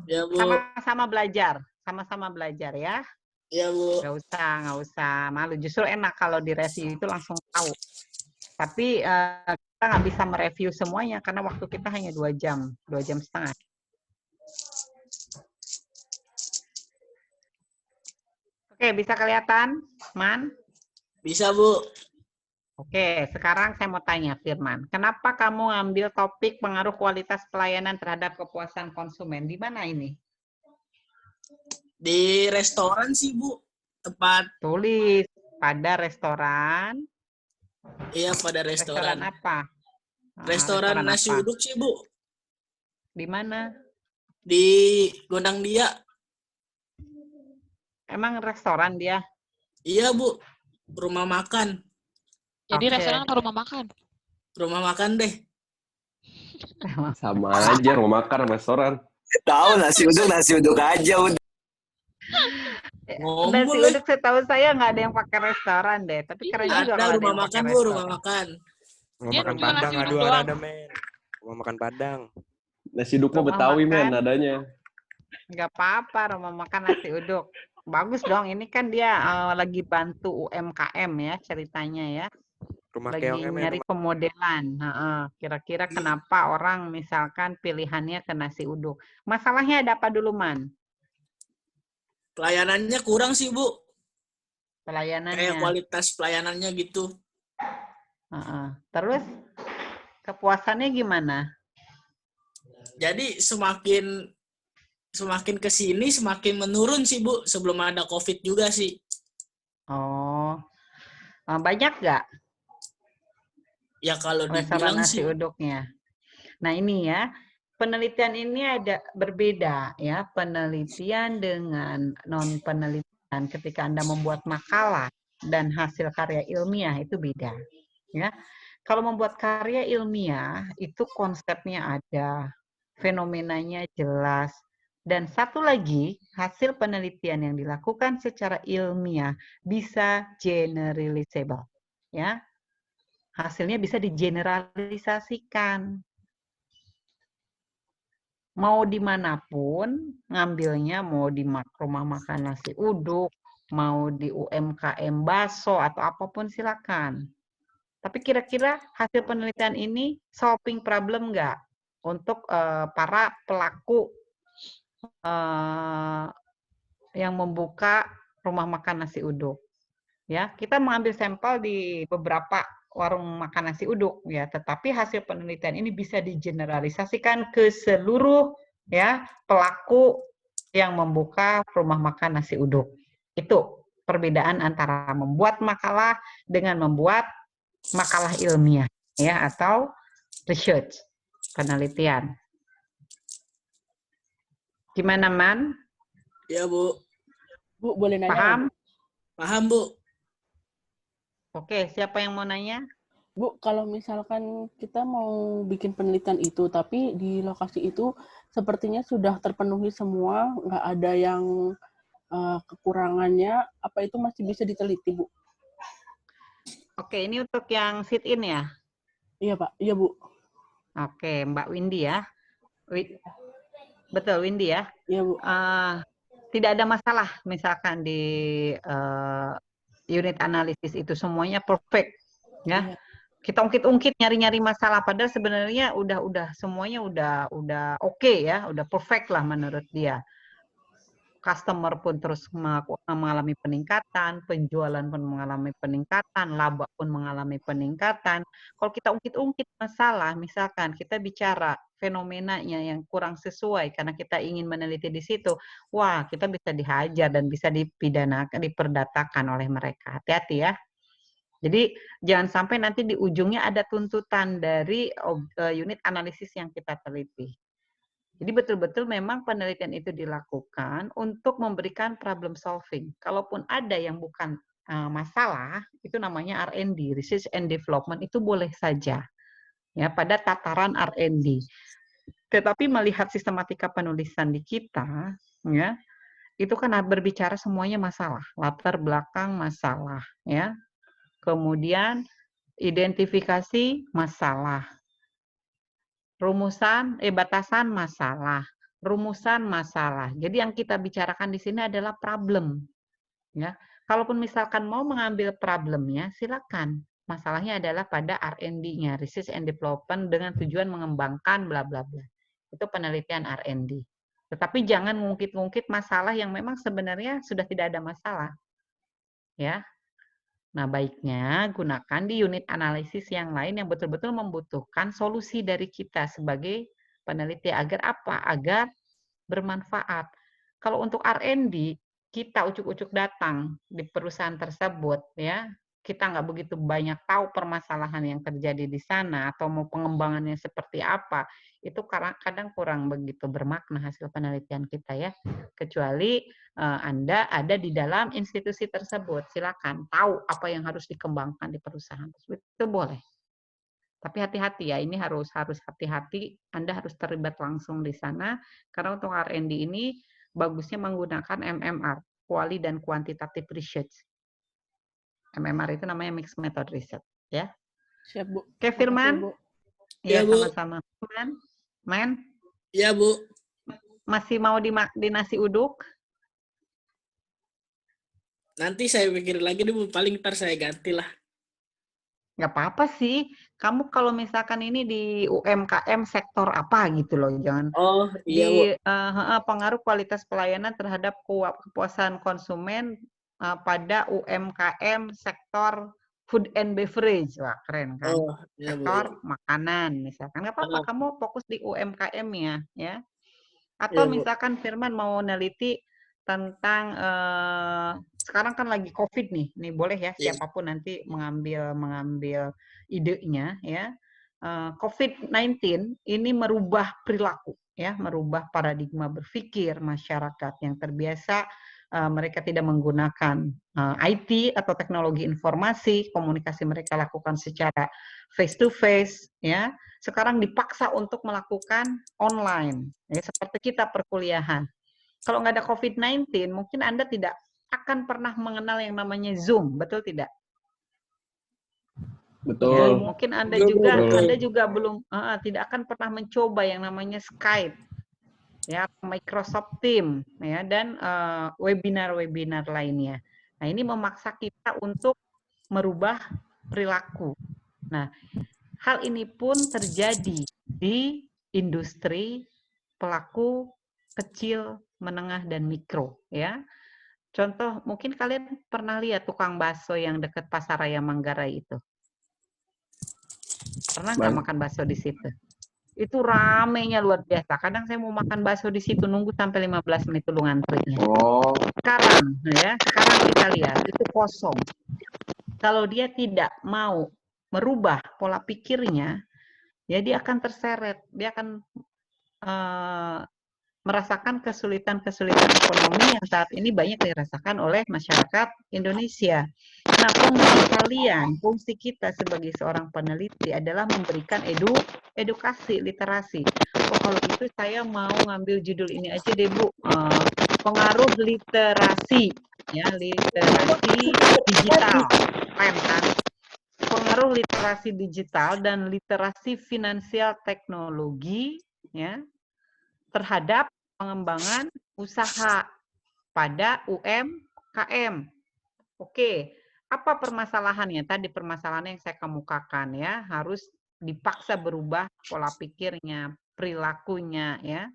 S6: Iya, Bu.
S1: Sama-sama belajar. Sama-sama belajar ya.
S6: Iya, Bu.
S1: Nggak usah malu. Justru enak kalau direview itu langsung tahu. Tapi kita nggak bisa mereview semuanya karena waktu kita hanya 2 jam, 2 jam setengah. Oke, bisa kelihatan, Man?
S6: Bisa, Bu.
S1: Oke, sekarang saya mau tanya Firman, kenapa kamu ngambil topik pengaruh kualitas pelayanan terhadap kepuasan konsumen? Di mana ini?
S9: Di restoran sih, Bu. Tempat,
S1: Tulis pada restoran.
S9: iya pada
S1: Restoran
S9: restoran.
S1: apa?
S9: Restoran nasi
S1: apa?
S9: uduk sih, Bu.
S1: Di mana?
S9: Di Gondang Dia.
S1: Emang restoran dia?
S9: Iya, Bu. Rumah makan.
S3: Jadi
S1: Oke.
S3: restoran atau rumah makan?
S9: Rumah makan deh.
S4: Sama aja rumah makan sama restoran.
S10: Tahu nasi uduk aja udah.
S1: Nasi
S9: Ngomong
S1: uduk setahu saya nggak ada yang pakai restoran deh, tapi keren juga
S9: Ada
S1: kalau ada
S9: rumah
S1: yang
S9: makan,
S1: pakai
S9: Bu,
S1: restoran.
S9: rumah makan.
S11: Rumah
S3: Dia
S11: makan
S3: jual nasi
S11: Padang,
S3: uduk
S11: aduh
S3: doang.
S11: ada men. Rumah makan Padang.
S4: Nasi uduknya
S1: Rumah
S4: Betawi
S1: makan.
S4: men adanya.
S1: Nggak apa-apa rumah makan nasi uduk. Bagus dong, ini kan dia lagi bantu UMKM ya ceritanya ya.
S11: Rumah
S1: Lagi
S11: keongnya men.
S1: nyari pemodelan. Kira-kira kenapa orang misalkan pilihannya ke nasi uduk. Masalahnya ada apa dulu, Man?
S9: Pelayanannya kurang sih, Bu. Kayak
S1: Pelayanannya.
S9: kualitas pelayanannya gitu.
S1: Terus kepuasannya gimana?
S9: Jadi semakin ke sini semakin menurun sih, Bu. Sebelum ada COVID juga sih.
S1: Oh, banyak nggak
S9: Ya kalau
S1: restoran
S9: dibilang
S1: nasi
S9: sih,
S1: uduknya? Nah ini ya, penelitian ini ada berbeda ya, penelitian dengan non penelitian ketika Anda membuat makalah dan hasil karya ilmiah itu beda ya. Kalau membuat karya ilmiah itu konsepnya ada, fenomenanya jelas, dan satu lagi hasil penelitian yang dilakukan secara ilmiah bisa generalizable ya. Hasilnya bisa digeneralisasikan. Mau dimanapun ngambilnya, mau di rumah makan nasi uduk, mau di UMKM bakso atau apapun silakan. Tapi kira-kira hasil penelitian ini solving problem nggak untuk para pelaku yang membuka rumah makan nasi uduk? Ya, kita mengambil sampel di beberapa warung makan nasi uduk ya, tetapi hasil penelitian ini bisa digeneralisasikan ke seluruh ya pelaku yang membuka rumah makan nasi uduk. Itu perbedaan antara membuat makalah dengan membuat makalah ilmiah ya atau research, penelitian. Gimana, Man?
S9: ya, Bu.
S8: Bu, boleh nanya?
S1: Paham?
S9: Paham, Bu.
S1: Oke, siapa yang mau nanya?
S8: Bu, kalau misalkan kita mau bikin penelitian itu, tapi di lokasi itu sepertinya sudah terpenuhi semua, nggak ada yang kekurangannya, apa itu masih bisa diteliti, Bu?
S1: Oke, ini untuk yang sit-in ya?
S8: Iya, Pak. Iya, Bu.
S1: Oke, Mbak Windy ya. Betul, Windy ya?
S8: Iya, Bu.
S1: Tidak ada masalah misalkan di unit analisis itu semuanya perfect ya. Kita ungkit-ungkit nyari-nyari masalah padahal sebenarnya udah semuanya udah oke ya, udah perfect lah menurut dia. Customer pun terus mengalami peningkatan, penjualan pun mengalami peningkatan, laba pun mengalami peningkatan. Kalau kita ungkit-ungkit masalah, misalkan kita bicara fenomenanya yang kurang sesuai karena kita ingin meneliti di situ, wah kita bisa dihajar dan bisa dipidanakan, diperdatakan oleh mereka. Hati-hati ya. Jadi jangan sampai nanti di ujungnya ada tuntutan dari unit analisis yang kita teliti. Jadi betul-betul memang penelitian itu dilakukan untuk memberikan problem solving. Kalaupun ada yang bukan masalah, itu namanya R&D, Research and Development, itu boleh saja ya pada tataran R&D. Tetapi melihat sistematika penulisan di kita, ya itu kan berbicara semuanya masalah, latar belakang masalah, ya. Kemudian identifikasi masalah. Rumusan, batasan masalah, rumusan masalah. Jadi yang kita bicarakan di sini adalah problem. Ya, kalaupun misalkan mau mengambil problemnya, silakan. Masalahnya adalah pada R&D-nya, Research and Development dengan tujuan mengembangkan bla bla bla. Itu penelitian R&D. Tetapi jangan ngungkit-ngungkit masalah yang memang sebenarnya sudah tidak ada masalah. Ya. Nah, baiknya gunakan di unit analisis yang lain yang betul-betul membutuhkan solusi dari kita sebagai peneliti. Agar apa? Agar bermanfaat. Kalau untuk R&D, kita ucuk-ucuk datang di perusahaan tersebut, ya, kita nggak begitu banyak tahu permasalahan yang terjadi di sana atau mau pengembangannya seperti apa, itu kadang kurang begitu bermakna hasil penelitian kita ya. Kecuali Anda ada di dalam institusi tersebut, silakan tahu apa yang harus dikembangkan di perusahaan tersebut, itu boleh. Tapi hati-hati ya, ini harus hati-hati, Anda harus terlibat langsung di sana, karena untuk R&D ini bagusnya menggunakan MMR, Quali dan Quantitative Research. MMR itu namanya Mixed Method Research, ya.
S8: Siap, Bu.
S1: Oke, Firman?
S9: Ya,
S1: Ya,
S9: Bu.
S1: sama-sama. Men?
S9: Ya, Bu.
S1: Masih mau di nasi uduk?
S9: Nanti saya pikir lagi deh, Bu. Paling ntar saya ganti lah.
S1: Nggak apa-apa sih. Kamu kalau misalkan ini di UMKM sektor apa gitu loh, jangan
S9: Iya,
S1: di
S9: Bu.
S1: pengaruh kualitas pelayanan terhadap kepuasan konsumen pada UMKM sektor food and beverage. Wah, keren kan?
S9: Iya, Bu.
S1: Sektor makanan misalkan. Nggak apa-apa, kamu fokus di UMKM ya. Atau
S9: Iya, Bu.
S1: misalkan Firman mau neliti tentang sekarang kan lagi COVID nih boleh ya siapapun nanti mengambil idenya ya. COVID-19 ini merubah perilaku ya, merubah paradigma berpikir masyarakat yang terbiasa mereka tidak menggunakan IT atau teknologi informasi, komunikasi mereka lakukan secara face to face ya. Sekarang dipaksa untuk melakukan online ya, seperti kita perkuliahan. Kalau nggak ada COVID-19, mungkin Anda tidak akan pernah mengenal yang namanya Zoom, betul tidak?
S4: Betul.
S1: Ya, mungkin Anda juga belum tidak akan pernah mencoba yang namanya Skype, ya, Microsoft Teams, ya, dan webinar-webinar lainnya. Nah, ini memaksa kita untuk merubah perilaku. Nah, hal ini pun terjadi di industri pelaku kecil, menengah, dan mikro, ya. Contoh, mungkin kalian pernah lihat tukang bakso yang dekat Pasar Raya Manggarai itu. Pernah nggak makan bakso di situ? Itu ramenya luar biasa. Kadang saya mau makan bakso di situ, nunggu sampai 15 menit dulu ngantrinya. Sekarang kita lihat, itu kosong. Kalau dia tidak mau merubah pola pikirnya, ya dia akan terseret. Dia akan merasakan kesulitan-kesulitan ekonomi yang saat ini banyak dirasakan oleh masyarakat Indonesia. Nah, fungsi kita sebagai seorang peneliti adalah memberikan edukasi, literasi. Kalau gitu saya mau ngambil judul ini aja deh, Bu. Pengaruh literasi, ya, literasi digital. Keren kan? Pengaruh literasi digital dan literasi finansial teknologi, ya, terhadap pengembangan usaha pada UMKM. Oke, apa permasalahannya? Tadi permasalahan yang saya kemukakan ya, harus dipaksa berubah pola pikirnya, perilakunya ya.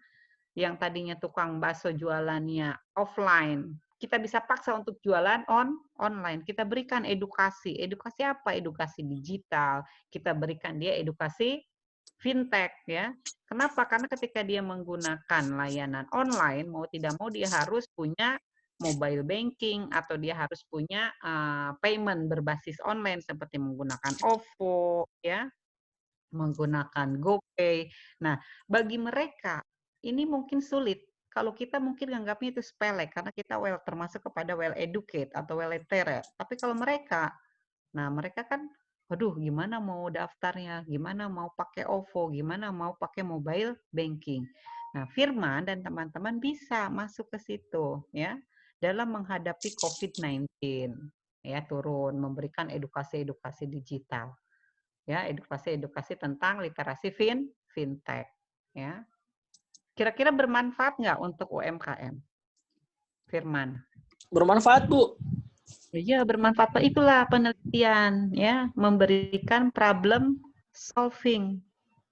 S1: Yang tadinya tukang bakso jualannya offline, kita bisa paksa untuk jualan online. Kita berikan edukasi. Edukasi apa? Edukasi digital. Kita berikan dia edukasi fintech ya. Kenapa? Karena ketika dia menggunakan layanan online, mau tidak mau dia harus punya mobile banking atau dia harus punya payment berbasis online seperti menggunakan OVO ya, menggunakan GoPay. Nah, bagi mereka ini mungkin sulit. Kalau kita mungkin anggapnya itu sepele karena kita termasuk kepada well educated atau well literate. Tapi kalau mereka kan aduh, gimana mau daftarnya, gimana mau pakai OVO, gimana mau pakai mobile banking. Nah, Firman dan teman-teman bisa masuk ke situ ya dalam menghadapi COVID-19 ya, turun memberikan edukasi-edukasi digital. Ya, edukasi-edukasi tentang literasi fintech ya. Kira-kira bermanfaat nggak untuk UMKM? Firman.
S9: Bermanfaat, Bu.
S1: Iya, bermanfaat. Itulah penelitian ya, memberikan problem solving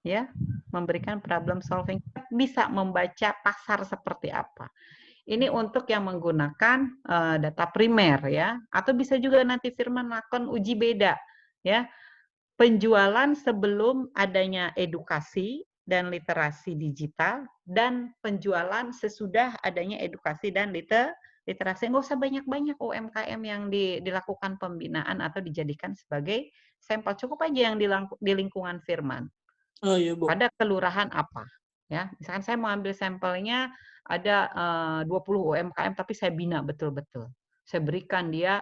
S1: ya, memberikan problem solving. Bisa membaca pasar seperti apa. Ini untuk yang menggunakan data primer ya, atau bisa juga nanti Firman melakukan uji beda ya. Penjualan sebelum adanya edukasi dan literasi digital, dan penjualan sesudah adanya edukasi dan literasi. Nggak usah banyak-banyak UMKM yang dilakukan pembinaan atau dijadikan sebagai sampel. Cukup aja yang di lingkungan Firman.
S9: Oh iya, Bu.
S1: Pada kelurahan apa. Ya, misalkan saya mau ambil sampelnya ada 20 UMKM, tapi saya bina betul-betul. Saya berikan dia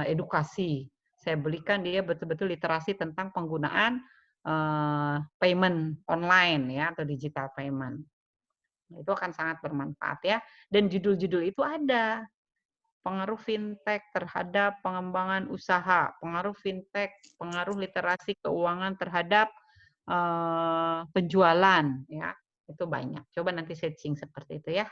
S1: edukasi. Saya berikan dia betul-betul literasi tentang penggunaan payment online ya, atau digital payment. Itu akan sangat bermanfaat ya. Dan judul-judul itu ada. Pengaruh fintech terhadap pengembangan usaha, pengaruh fintech, pengaruh literasi keuangan terhadap penjualan ya. Itu banyak. Coba nanti searching seperti itu ya.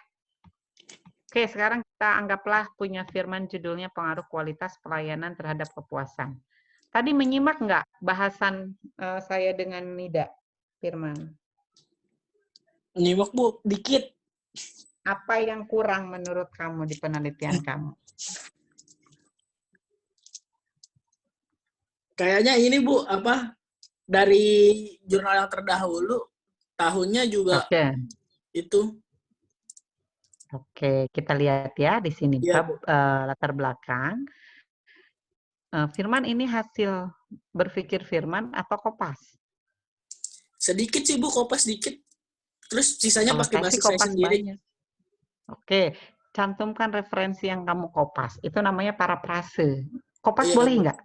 S1: Oke, sekarang kita anggaplah punya Firman judulnya pengaruh kualitas pelayanan terhadap kepuasan. Tadi menyimak nggak bahasan saya dengan Nida, Firman?
S9: Menyimak, Bu, dikit.
S1: Apa yang kurang menurut kamu di penelitian kamu?
S9: Kayaknya ini, Bu, apa, dari jurnal yang terdahulu, tahunnya juga itu.
S1: Oke, kita lihat ya di sini.
S9: Ya,
S1: bab latar belakang. Firman ini hasil berpikir Firman atau Kopas?
S9: Sedikit sih, Bu, Kopas dikit. Terus sisanya
S1: Kalau
S9: pakai
S1: saya sih
S9: bahasa saya
S1: Kopas
S9: sendiri.
S1: banyak. Oke, cantumkan referensi yang kamu Kopas. Itu namanya parafrase. Kopas boleh nggak?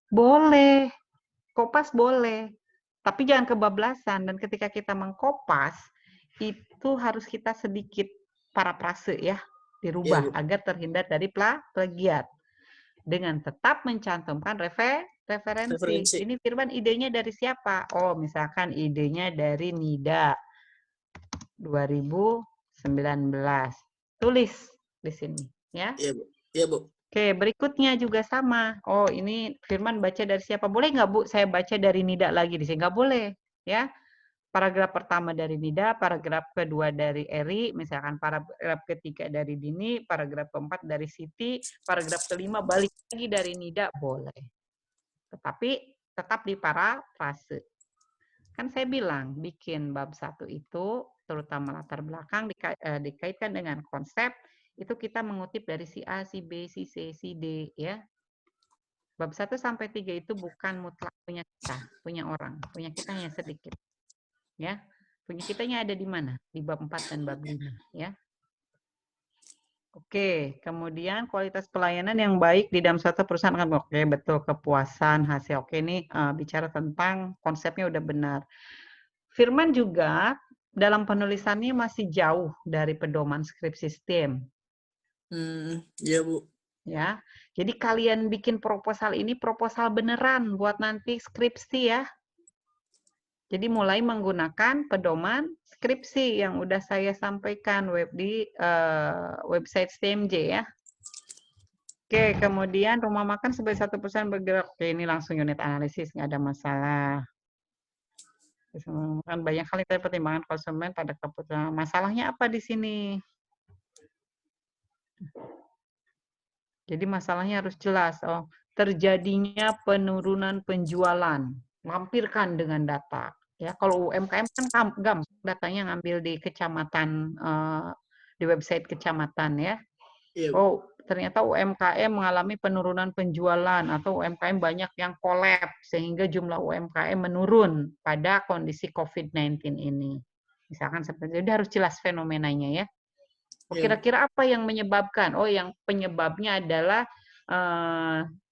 S1: Boleh. Kopas boleh. Tapi jangan kebablasan. Dan ketika kita mengkopas, itu harus kita sedikit parafrase ya, dirubah agar terhindar dari plagiat. Dengan tetap mencantumkan referensi. Ini Firman idenya dari siapa? Oh, misalkan idenya dari Nida 2019. Tulis di sini ya.
S9: Iya, Bu. Iya, Bu.
S1: Oke, berikutnya juga sama. Oh, ini Firman baca dari siapa? Boleh nggak, Bu? Saya baca dari Nida lagi di sini. Nggak boleh, ya. Paragraf pertama dari Nida, paragraf kedua dari Eri, misalkan paragraf ketiga dari Dini, paragraf keempat dari Siti, paragraf kelima balik lagi dari Nida, boleh. Tetapi tetap di parafrase. Kan saya bilang, bikin bab 1 itu, terutama latar belakang, dikaitkan dengan konsep, itu kita mengutip dari si A, si B, si C, si D, ya. Bab 1 sampai 3 itu bukan mutlak punya kita, punya orang, punya kita hanya sedikit. Ya, punya kitanya ada di mana? Di bab 4 dan bab 5, ya. Oke, kemudian kualitas pelayanan yang baik di dalam suatu perusahaan kan oke, betul, kepuasan, hasil. Oke, ini bicara tentang konsepnya udah benar. Firman juga dalam penulisannya masih jauh dari pedoman script system.
S9: Iya, Bu.
S1: Ya, jadi kalian bikin proposal ini proposal beneran buat nanti skripsi ya. Jadi mulai menggunakan pedoman skripsi yang udah saya sampaikan di website STMJ ya. Oke, kemudian rumah makan sebagai satu perusahaan bergerak. Oke, ini langsung unit analisis, nggak ada masalah. Kan banyak kali pertimbangan konsumen pada keputusan. Masalahnya apa di sini? Jadi masalahnya harus jelas. Oh, terjadinya penurunan penjualan. Lampirkan dengan data. Ya, kalau UMKM kan gampang datanya ngambil di kecamatan, di website kecamatan ya. Oh, ternyata UMKM mengalami penurunan penjualan atau UMKM banyak yang kolaps sehingga jumlah UMKM menurun pada kondisi COVID-19 ini. Misalkan seperti itu, harus jelas fenomenanya ya. Kira-kira apa yang menyebabkan? Oh, yang penyebabnya adalah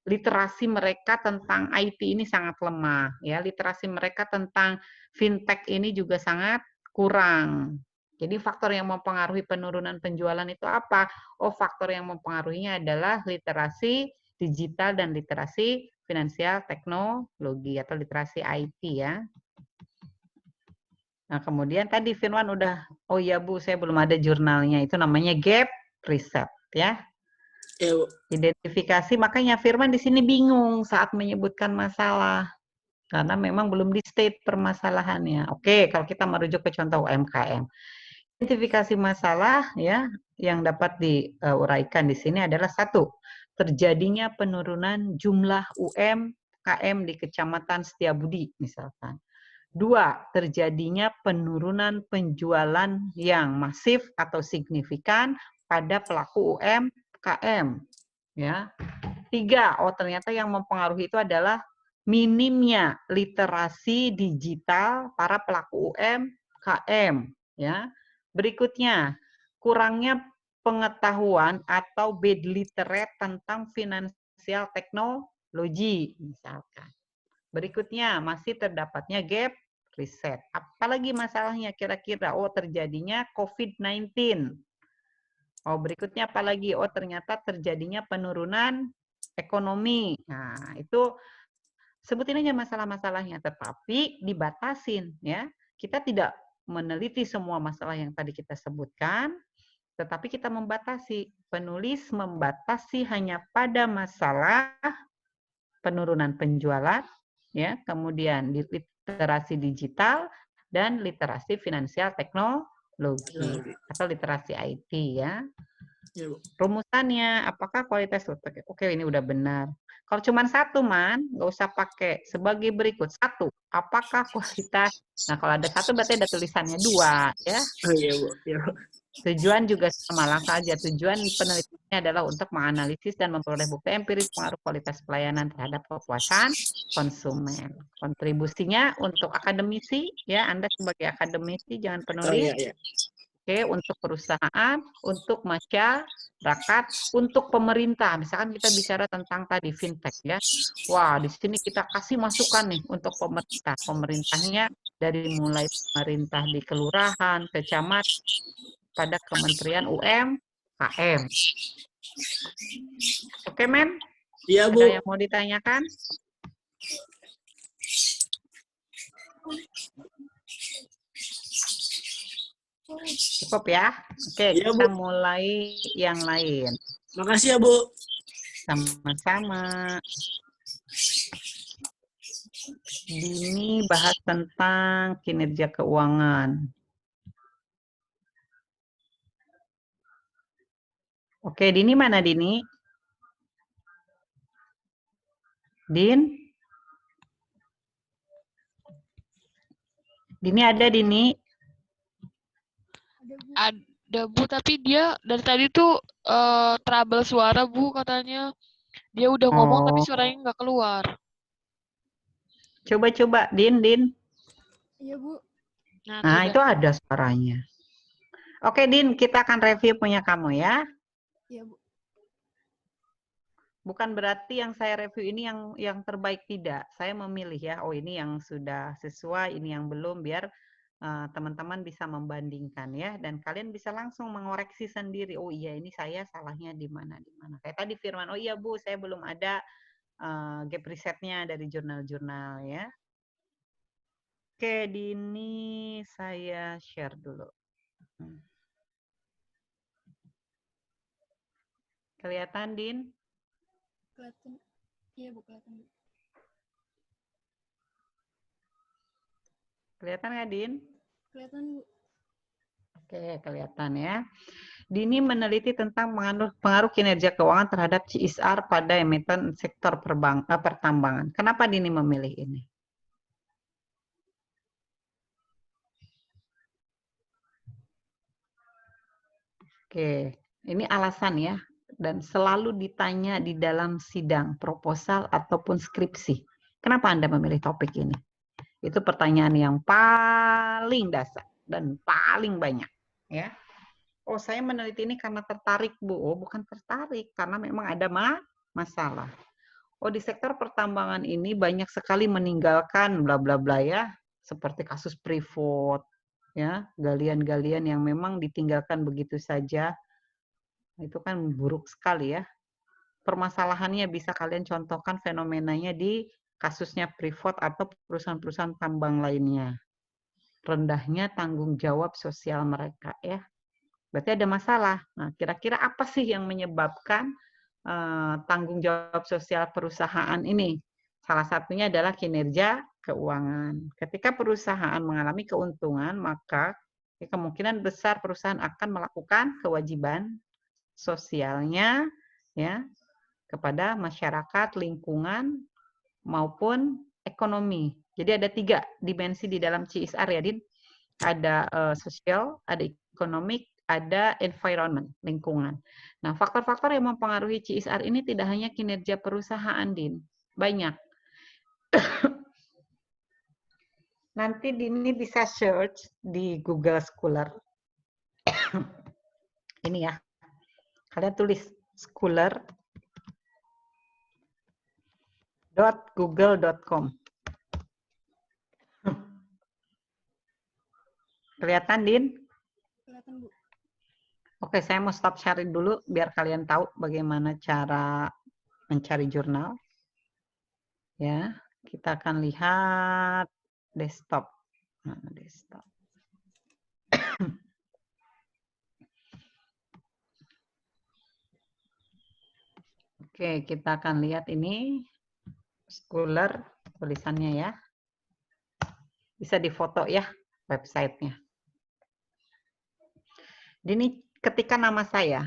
S1: literasi mereka tentang IT ini sangat lemah, ya. Literasi mereka tentang fintech ini juga sangat kurang. Jadi faktor yang mempengaruhi penurunan penjualan itu apa? Oh, faktor yang mempengaruhinya adalah literasi digital dan literasi finansial teknologi atau literasi IT ya. Nah, kemudian tadi Firman udah, oh iya Bu, saya belum ada jurnalnya, itu namanya gap reset ya. Identifikasi, makanya Firman di sini bingung saat menyebutkan masalah. Karena memang belum di state permasalahannya. Oke, kalau kita merujuk ke contoh UMKM. Identifikasi masalah ya, yang dapat diuraikan di sini adalah satu, terjadinya penurunan jumlah UMKM di Kecamatan Setiabudi misalkan. Dua, terjadinya penurunan penjualan yang masif atau signifikan pada pelaku UMKM. Ya. Tiga, ternyata yang mempengaruhi itu adalah minimnya literasi digital para pelaku UMKM. Ya. Berikutnya, kurangnya pengetahuan atau bad literate tentang finansial teknologi, misalkan. Berikutnya, masih terdapatnya gap riset. Apalagi masalahnya kira-kira? Terjadinya COVID-19. Berikutnya apalagi? Ternyata terjadinya penurunan ekonomi. Nah, itu sebutin aja masalah-masalahnya, tetapi dibatasin ya. Kita tidak meneliti semua masalah yang tadi kita sebutkan, tetapi kita membatasi. Penulis membatasi hanya pada masalah penurunan penjualan, ya, kemudian literasi digital dan literasi finansial teknologi atau literasi IT ya. Rumusannya apakah kualitas oke ini udah benar. Kalau cuma satu nggak usah pakai sebagai berikut. Satu, apakah kualitas? Nah kalau ada satu berarti ada tulisannya dua ya.
S9: Oh iya Bu. Iya.
S1: Tujuan juga sama, langsung aja. Tujuan penelitiannya adalah untuk menganalisis dan memperoleh bukti empiris pengaruh kualitas pelayanan terhadap kepuasan konsumen. Kontribusinya untuk akademisi, ya Anda sebagai akademisi jangan penulis.
S9: Oh, iya.
S1: Oke, untuk perusahaan, untuk masyarakat, untuk pemerintah. Misalkan kita bicara tentang tadi fintech ya. Wah, di sini kita kasih masukan nih untuk pemerintah. Pemerintahnya dari mulai pemerintah di kelurahan, kecamatan, pada Kementerian UMKM. Oke, Men?
S9: Iya, Bu.
S1: Ada yang mau ditanyakan? Cukup ya? Oke,
S9: iya,
S1: kita
S9: Bu.
S1: mulai yang lain.
S9: Makasih ya, Bu.
S1: Sama-sama. Dini bahas tentang kinerja keuangan. Oke, Dini mana Dini? Din? Dini ada Dini?
S3: Ada Bu, tapi dia dari tadi tuh trouble suara Bu katanya. Dia udah ngomong tapi suaranya nggak keluar.
S1: Coba-coba, Din.
S2: Iya Bu.
S1: Nah itu ada suaranya. Oke, Din, kita akan review punya kamu ya.
S2: Iya Bu.
S1: Bukan berarti yang saya review ini yang terbaik, tidak. Saya memilih ya, ini yang sudah sesuai, ini yang belum, biar teman-teman bisa membandingkan ya, dan kalian bisa langsung mengoreksi sendiri. Oh iya, ini saya salahnya di mana. Kayak tadi Firman, oh iya Bu, saya belum ada gap risetnya dari jurnal-jurnal ya. Oke, Dini, saya share dulu. Kelihatan, Din?
S2: Kelihatan. Iya Bu, kelihatan.
S1: Kelihatan nggak, Din?
S2: Kelihatan Bu.
S1: Oke, kelihatan ya. Dini meneliti tentang pengaruh kinerja keuangan terhadap CSR pada emiten sektor pertambangan. Kenapa Dini memilih ini? Oke, ini alasan ya. Dan selalu ditanya di dalam sidang, proposal, ataupun skripsi. Kenapa Anda memilih topik ini? Itu pertanyaan yang paling dasar dan paling banyak. Ya. Oh, saya meneliti ini karena tertarik, Bu. Oh, bukan tertarik, karena memang ada masalah. Oh, di sektor pertambangan ini banyak sekali meninggalkan bla bla bla ya, seperti kasus Freeport, ya, galian-galian yang memang ditinggalkan begitu saja. Itu kan buruk sekali ya. Permasalahannya bisa kalian contohkan fenomenanya di kasusnya Freeport atau perusahaan-perusahaan tambang lainnya. Rendahnya tanggung jawab sosial mereka ya. Berarti ada masalah. Nah, kira-kira apa sih yang menyebabkan tanggung jawab sosial perusahaan ini? Salah satunya adalah kinerja keuangan. Ketika perusahaan mengalami keuntungan, maka Kemungkinan besar perusahaan akan melakukan kewajiban sosialnya ya kepada masyarakat, lingkungan maupun ekonomi. Jadi ada 3 dimensi di dalam CSR ya, Din. Ada sosial, ada ekonomik, ada environment, lingkungan. Nah, faktor-faktor yang mempengaruhi CSR ini tidak hanya kinerja perusahaan, Din. Banyak. Nanti Dini bisa search di Google Scholar. Ini ya. Kalian tulis scholar.google.com. Kelihatan, Din?
S2: Kelihatan, Bu.
S1: Oke, saya mau stop sharing dulu biar kalian tahu bagaimana cara mencari jurnal. Ya, kita akan lihat desktop. Nah, desktop. Oke, kita akan lihat ini Scholar tulisannya ya. Bisa difoto ya websitenya. Ini ketika nama saya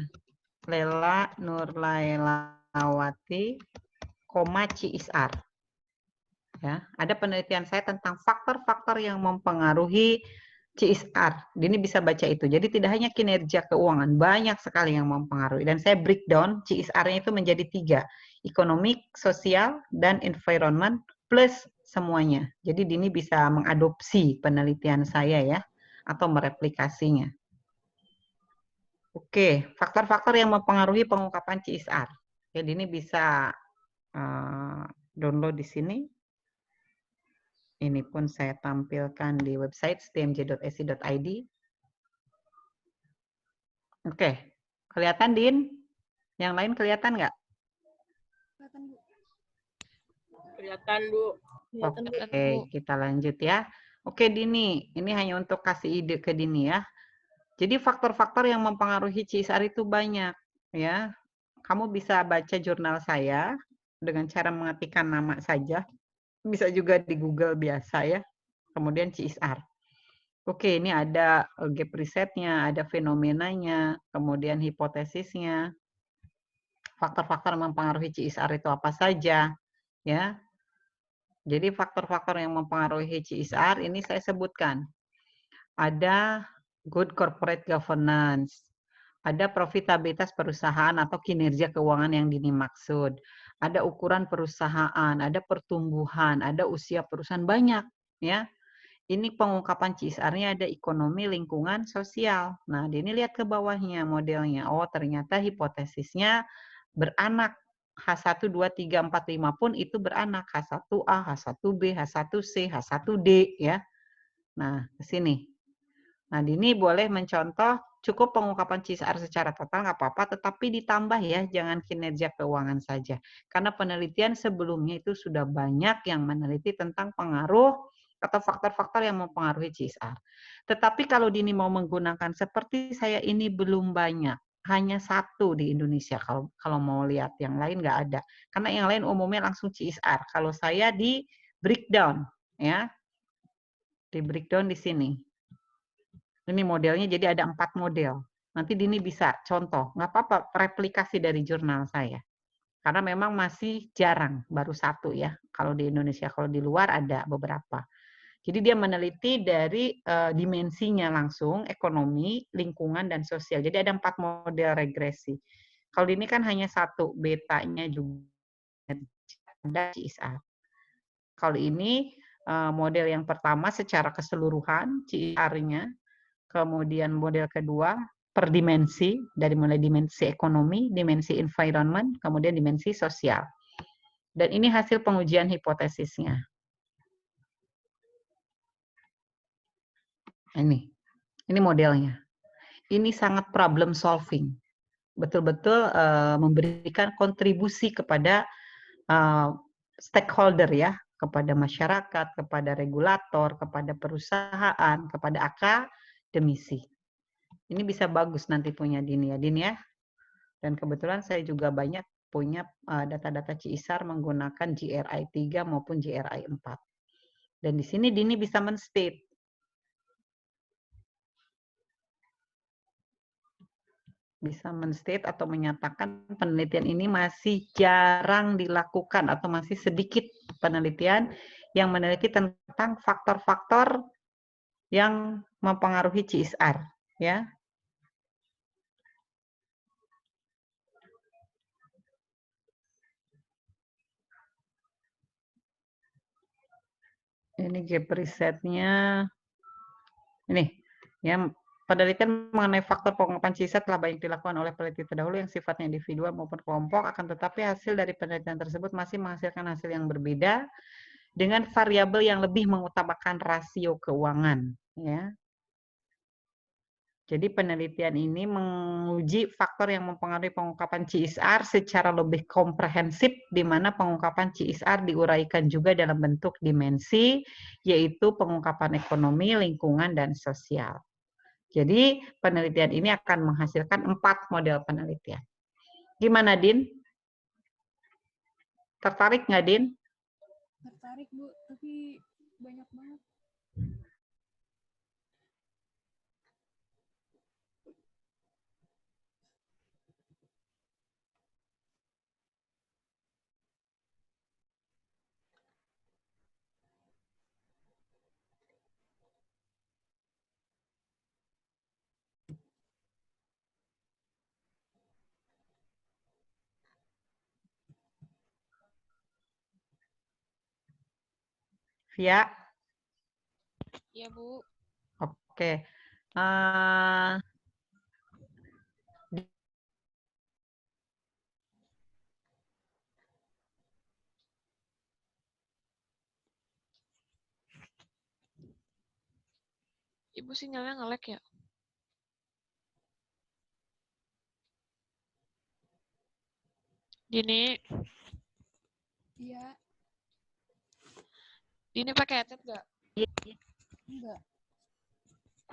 S1: Lela Nurlailawati, CSR. Ya, ada penelitian saya tentang faktor-faktor yang mempengaruhi CSR. Dini bisa baca itu. Jadi tidak hanya kinerja keuangan, banyak sekali yang mempengaruhi. Dan saya breakdown CSR-nya itu menjadi 3. Ekonomik, sosial, dan environment plus semuanya. Jadi Dini bisa mengadopsi penelitian saya ya, atau mereplikasinya. Oke, faktor-faktor yang mempengaruhi pengungkapan CSR. Jadi Dini bisa download di sini. Ini pun saya tampilkan di website stmj.ac.id. Oke, kelihatan, Din? Yang lain kelihatan nggak?
S2: Kelihatan, Bu.
S6: Kelihatan, Bu.
S1: Oke, kita lanjut ya. Oke, Dini, ini hanya untuk kasih ide ke Dini ya. Jadi faktor-faktor yang mempengaruhi CSR itu banyak ya. Kamu bisa baca jurnal saya dengan cara mengetikkan nama saja. Bisa juga di Google biasa ya. Kemudian CSR. Oke, ini ada gap risetnya, ada fenomenanya, kemudian hipotesisnya. Faktor-faktor mempengaruhi CSR itu apa saja, ya. Jadi faktor-faktor yang mempengaruhi CSR ini saya sebutkan. Ada good corporate governance, ada profitabilitas perusahaan atau kinerja keuangan yang dimaksud, ada ukuran perusahaan, ada pertumbuhan, ada usia perusahaan, banyak, ya. Ini pengungkapan CSR-nya ada ekonomi, lingkungan, sosial. Nah, ini lihat ke bawahnya modelnya. Oh, ternyata hipotesisnya beranak. H1, 2, 3, 4, 5 pun itu beranak. H1A, H1B, H1C, H1D. Ya. Nah, ke sini. Nah, Dini boleh mencontoh cukup pengungkapan CSR secara total, nggak apa-apa, tetapi ditambah ya, jangan kinerja keuangan saja. Karena penelitian sebelumnya itu sudah banyak yang meneliti tentang pengaruh atau faktor-faktor yang mempengaruhi CSR. Tetapi kalau Dini mau menggunakan seperti saya ini belum banyak. Hanya 1 di Indonesia kalau mau lihat, yang lain nggak ada. Karena yang lain umumnya langsung CSR. Kalau saya di breakdown, ya, di breakdown di sini. Ini modelnya jadi ada 4 model. Nanti Dini bisa contoh, nggak apa-apa replikasi dari jurnal saya. Karena memang masih jarang, baru 1 ya. Kalau di Indonesia, kalau di luar ada beberapa. Jadi dia meneliti dari dimensinya langsung, ekonomi, lingkungan, dan sosial. Jadi ada 4 model regresi. Kalau ini kan hanya 1, betanya juga ada CSR. Kalau ini model yang pertama secara keseluruhan, CSR-nya. Kemudian model kedua, per dimensi, dari mulai dimensi ekonomi, dimensi environment, kemudian dimensi sosial. Dan ini hasil pengujian hipotesisnya. Ini modelnya. Ini sangat problem solving. Betul-betul memberikan kontribusi kepada stakeholder ya, kepada masyarakat, kepada regulator, kepada perusahaan, kepada akademisi. Ini bisa bagus nanti punya Dini ya. Dan kebetulan saya juga banyak punya data-data CSR menggunakan GRI 3 maupun GRI 4. Dan di sini Dini bisa men-state bisa men-state atau menyatakan penelitian ini masih jarang dilakukan atau masih sedikit penelitian yang meneliti tentang faktor-faktor yang mempengaruhi CSR, ya. Ini gap risetnya. Ini, ya, penelitian mengenai faktor pengungkapan CSR telah banyak dilakukan oleh peneliti terdahulu yang sifatnya individual maupun kelompok, akan tetapi hasil dari penelitian tersebut masih menghasilkan hasil yang berbeda dengan variabel yang lebih mengutamakan rasio keuangan, ya. Jadi penelitian ini menguji faktor yang mempengaruhi pengungkapan CSR secara lebih komprehensif, di mana pengungkapan CSR diuraikan juga dalam bentuk dimensi, yaitu pengungkapan ekonomi, lingkungan, dan sosial. Jadi penelitian ini akan menghasilkan 4 model penelitian. Gimana, Din? Tertarik nggak, Din?
S12: Tertarik, Bu, tapi banyak banget.
S1: Via?
S3: Iya, Bu.
S1: Oke.
S3: Ibu sinyalnya nge-lag ya? Dini,
S12: Iya,
S3: Dini pakai headset nggak?
S12: enggak.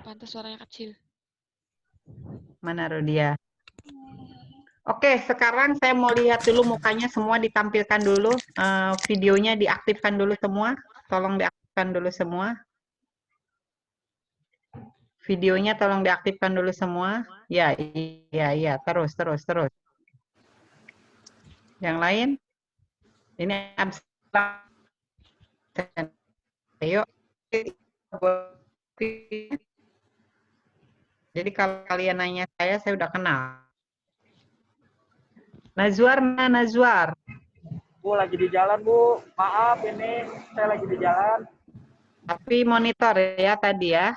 S3: Pantas suaranya kecil.
S1: Mana Rodia? Oke, sekarang saya mau lihat dulu mukanya semua ditampilkan dulu. Videonya diaktifkan dulu semua. Tolong diaktifkan dulu semua. Videonya tolong diaktifkan dulu semua. Ya, iya. Terus. Yang lain? Ini absen. Ayo. Jadi kalau kalian nanya saya udah kenal. Nazwar mana Nazwar?
S13: Bu, lagi di jalan, Bu. Maaf, ini saya lagi di jalan.
S1: Tapi monitor ya tadi ya.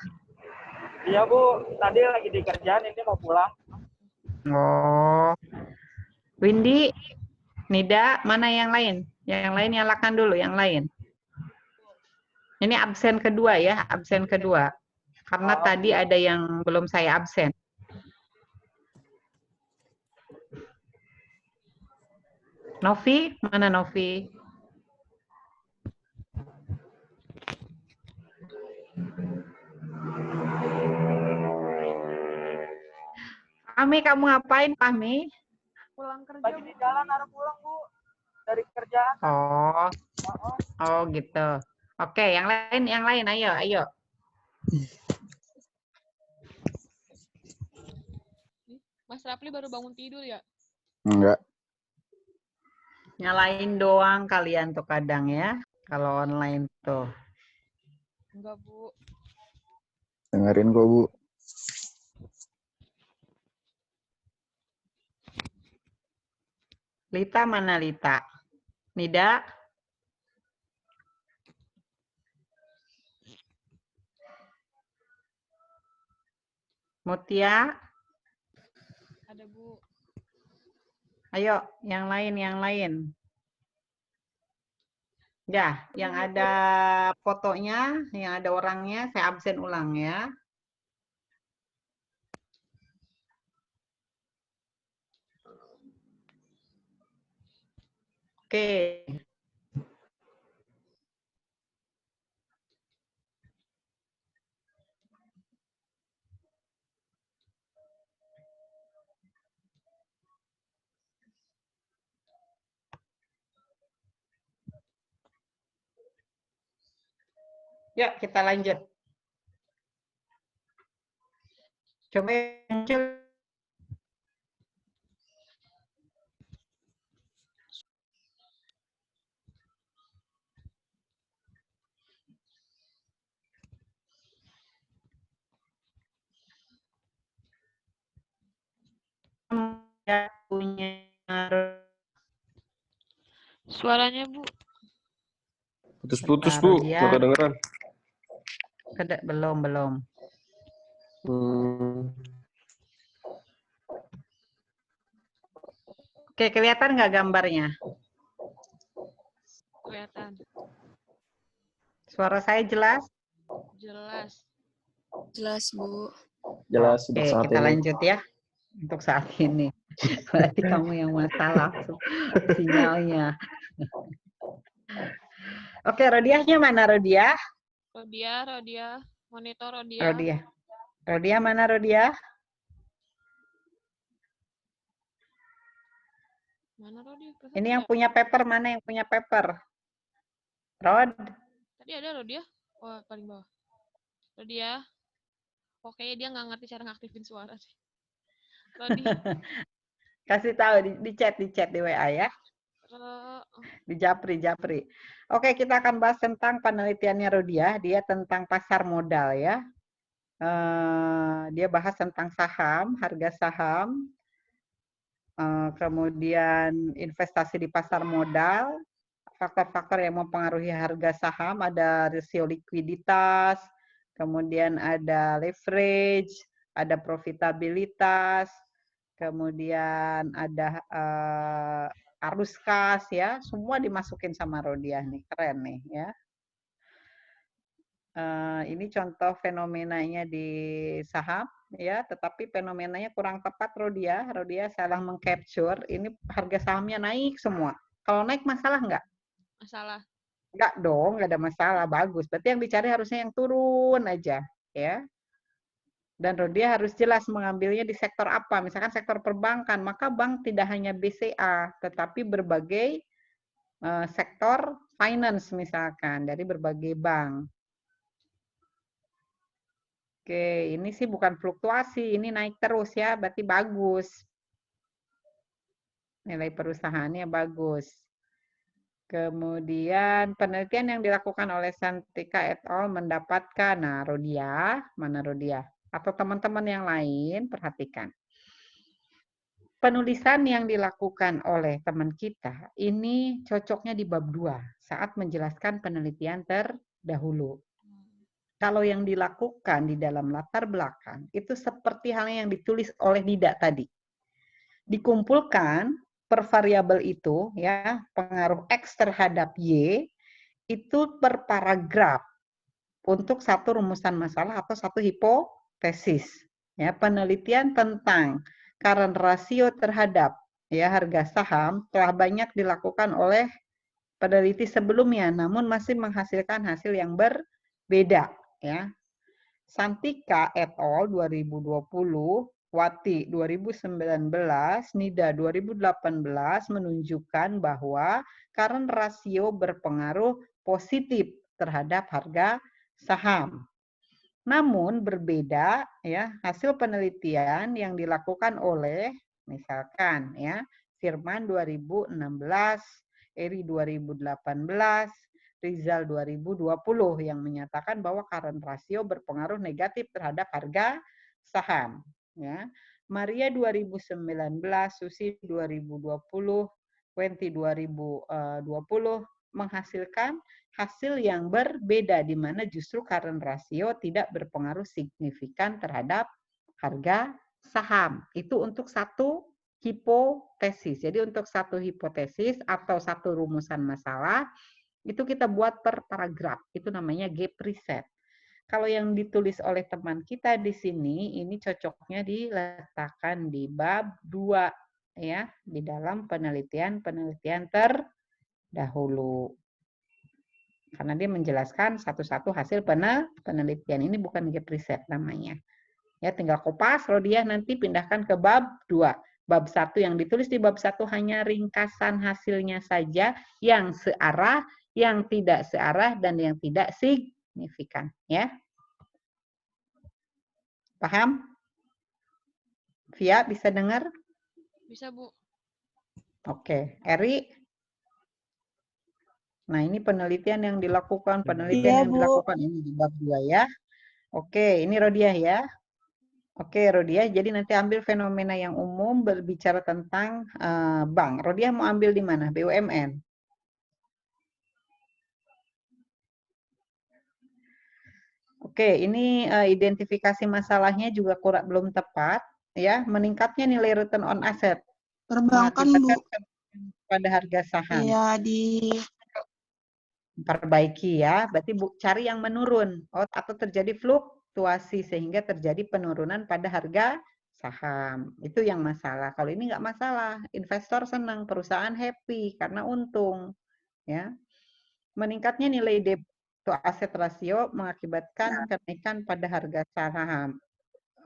S13: Iya, Bu. Tadi lagi di kerjaan, ini mau pulang.
S1: Oh. Windy, Nida, mana yang lain? Yang lain nyalakan dulu, yang lain. Ini absen kedua ya, absen kedua. Karena tadi ada yang belum saya absen. Novi, mana Novi? Fahmi, kamu ngapain, Fahmi?
S12: Pulang kerja.
S13: Lagi di jalan, harus pulang, Bu. Dari kerjaan.
S1: Oh gitu. Oke, yang lain, ayo.
S3: Mas Rapli baru bangun tidur ya?
S14: Enggak.
S1: Nyalain doang kalian tuh kadang ya, kalau online tuh.
S3: Enggak, Bu.
S14: Dengerin kok, Bu.
S1: Lita mana Lita? Nida? Mutia?
S3: Ada, Bu.
S1: Ayo, yang lain. Ya, yang ada fotonya, yang ada orangnya, saya absen ulang ya. Oke. Yuk, kita lanjut. Coba muncul punya
S3: Suaranya, Bu.
S4: Putus-putus,
S1: Bentar,
S4: Bu.
S1: Rodia.
S4: Nggak kedengeran.
S1: Belum. Oke, kelihatan nggak gambarnya?
S3: Kelihatan.
S1: Suara saya jelas?
S3: Jelas.
S5: Jelas, Bu.
S4: Jelas untuk
S1: Oke,
S4: saat
S1: kita
S4: ini.
S1: lanjut ya. Untuk saat ini. Berarti kamu yang masalah sinyalnya. Oke, Rodiahnya mana, Rodiah?
S3: Rodia. Monitor Rodia.
S1: Rodiah mana, Rodiah?
S3: Mana Rodia?
S1: Ini yang punya paper, mana yang punya paper? Rod?
S3: Tadi ada Rodia. Oh, paling bawah. Rodia. Oke, dia nggak ngerti cara ngaktifin suara sih. Rodia.
S1: Kasih tahu di chat di WA ya. Di Japri. Oke, kita akan bahas tentang penelitiannya Rodia. Dia tentang pasar modal ya. Dia bahas tentang saham, harga saham, kemudian investasi di pasar modal, faktor-faktor yang mempengaruhi harga saham, ada rasio likuiditas, kemudian ada leverage, ada profitabilitas, kemudian ada arus kas ya, semua dimasukin sama Rodiah nih, keren nih ya. Ini contoh fenomenanya di saham ya, tetapi fenomenanya kurang tepat Rodiah salah mengcapture. Ini harga sahamnya naik semua. Kalau naik masalah nggak?
S3: Masalah.
S1: Nggak dong, nggak ada masalah, bagus. Berarti yang dicari harusnya yang turun aja ya. Dan Rodiah harus jelas mengambilnya di sektor apa. Misalkan sektor perbankan, maka bank tidak hanya BCA, tetapi berbagai sektor finance misalkan dari berbagai bank. Oke, ini sih bukan fluktuasi, ini naik terus ya, berarti bagus. Nilai perusahaannya bagus. Kemudian penelitian yang dilakukan oleh Santika et al. Mendapatkan, nah Rodiah, mana Rodiah? Atau teman-teman yang lain, perhatikan. Penulisan yang dilakukan oleh teman kita, ini cocoknya di bab 2, saat menjelaskan penelitian terdahulu. Kalau yang dilakukan di dalam latar belakang itu seperti halnya yang ditulis oleh Nida tadi. Dikumpulkan per variabel itu ya, pengaruh X terhadap Y itu per paragraf untuk satu rumusan masalah atau satu hipotesis. Ya, penelitian tentang current ratio terhadap ya harga saham telah banyak dilakukan oleh peneliti sebelumnya, namun masih menghasilkan hasil yang berbeda. Ya, Santika et al. 2020, Wati 2019, Nida 2018 menunjukkan bahwa current ratio berpengaruh positif terhadap harga saham. Namun berbeda ya hasil penelitian yang dilakukan oleh misalkan ya Firman 2016, Eri 2018, Rizal 2020 yang menyatakan bahwa current ratio berpengaruh negatif terhadap harga saham. Ya. Maria 2019, Susi 2020, Wenti 2020 menghasilkan hasil yang berbeda di mana justru current ratio tidak berpengaruh signifikan terhadap harga saham. Itu untuk satu hipotesis. Jadi untuk satu hipotesis atau satu rumusan masalah itu kita buat per paragraf, itu namanya gap preset. Kalau yang ditulis oleh teman kita di sini, ini cocoknya diletakkan di bab 2, ya, di dalam penelitian terdahulu. Karena dia menjelaskan satu-satu hasil penelitian, ini bukan gap preset namanya. Ya, tinggal kopas, Rodiah nanti pindahkan ke bab 2. Bab 1 yang ditulis di bab 1 hanya ringkasan hasilnya saja yang searah, yang tidak searah, dan yang tidak signifikan. Ya, paham? Via, bisa dengar?
S3: Bisa, Bu.
S1: Oke, Eri? Nah, ini penelitian yang dilakukan,
S2: Iya, Bu.
S1: ini di bab 2 ya. Oke, ini Rodiah ya. Oke, Rodia. Jadi nanti ambil fenomena yang umum berbicara tentang bank. Rodia mau ambil di mana? BUMN. Oke, ini identifikasi masalahnya juga belum tepat, ya. Meningkatnya nilai return on asset
S7: Perbankan, Bu.
S1: pada harga saham.
S7: Iya,
S1: Perbaiki ya, berarti cari yang menurun atau terjadi fluktuasi sehingga terjadi penurunan pada harga saham. Itu yang masalah. Kalau ini nggak masalah, investor senang, perusahaan happy karena untung, ya. Meningkatnya nilai debt to asset ratio mengakibatkan kenaikan pada harga saham.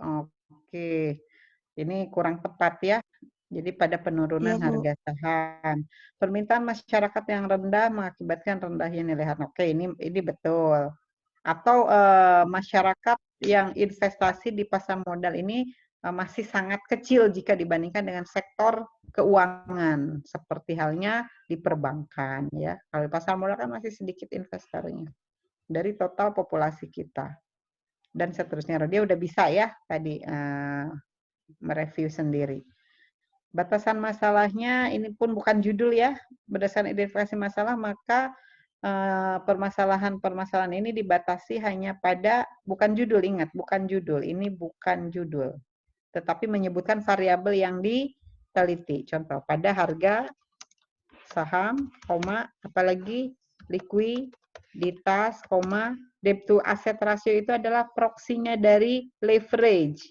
S1: Oke, ini kurang tepat ya. Jadi pada penurunan harga saham. Permintaan masyarakat yang rendah mengakibatkan rendahnya nilai harga. Oke, ini betul. Atau masyarakat yang investasi di pasar modal ini masih sangat kecil jika dibandingkan dengan sektor keuangan, seperti halnya di perbankan ya. Kalau di pasar modal kan masih sedikit investornya dari total populasi kita. Dan seterusnya. Dia udah bisa ya tadi mereview sendiri. Batasan masalahnya ini pun bukan judul ya. Berdasarkan identifikasi masalah maka permasalahan-permasalahan ini dibatasi hanya pada bukan judul, ingat bukan judul. Ini bukan judul. Tetapi menyebutkan variabel yang diteliti. Contoh pada harga saham, apalagi likuiditas, debt to asset ratio itu adalah proksinya dari leverage.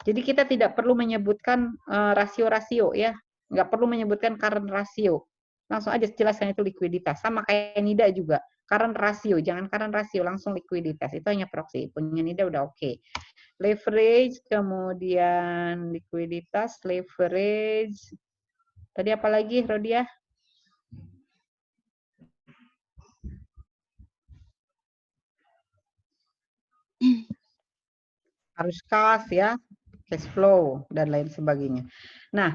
S1: Jadi kita tidak perlu menyebutkan rasio-rasio ya, nggak perlu menyebutkan current ratio. Langsung aja jelaskan itu likuiditas. Sama kayak NIDA juga, current ratio, jangan current ratio, langsung likuiditas. Itu hanya proksi. Punya NIDA udah oke. Leverage, kemudian likuiditas, leverage. Tadi apa lagi, Rodia? Harus kas ya, cash flow, dan lain sebagainya. Nah,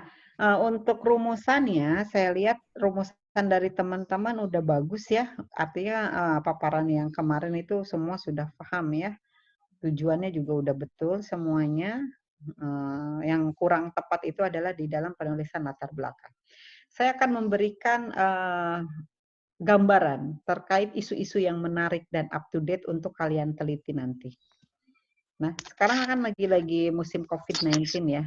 S1: untuk rumusannya, saya lihat rumusan dari teman-teman udah bagus ya. Artinya paparan yang kemarin itu semua sudah paham ya. Tujuannya juga udah betul semuanya. Yang kurang tepat itu adalah di dalam penulisan latar belakang. Saya akan memberikan gambaran terkait isu-isu yang menarik dan up to date untuk kalian teliti nanti. Nah, sekarang kan lagi musim COVID-19 ya.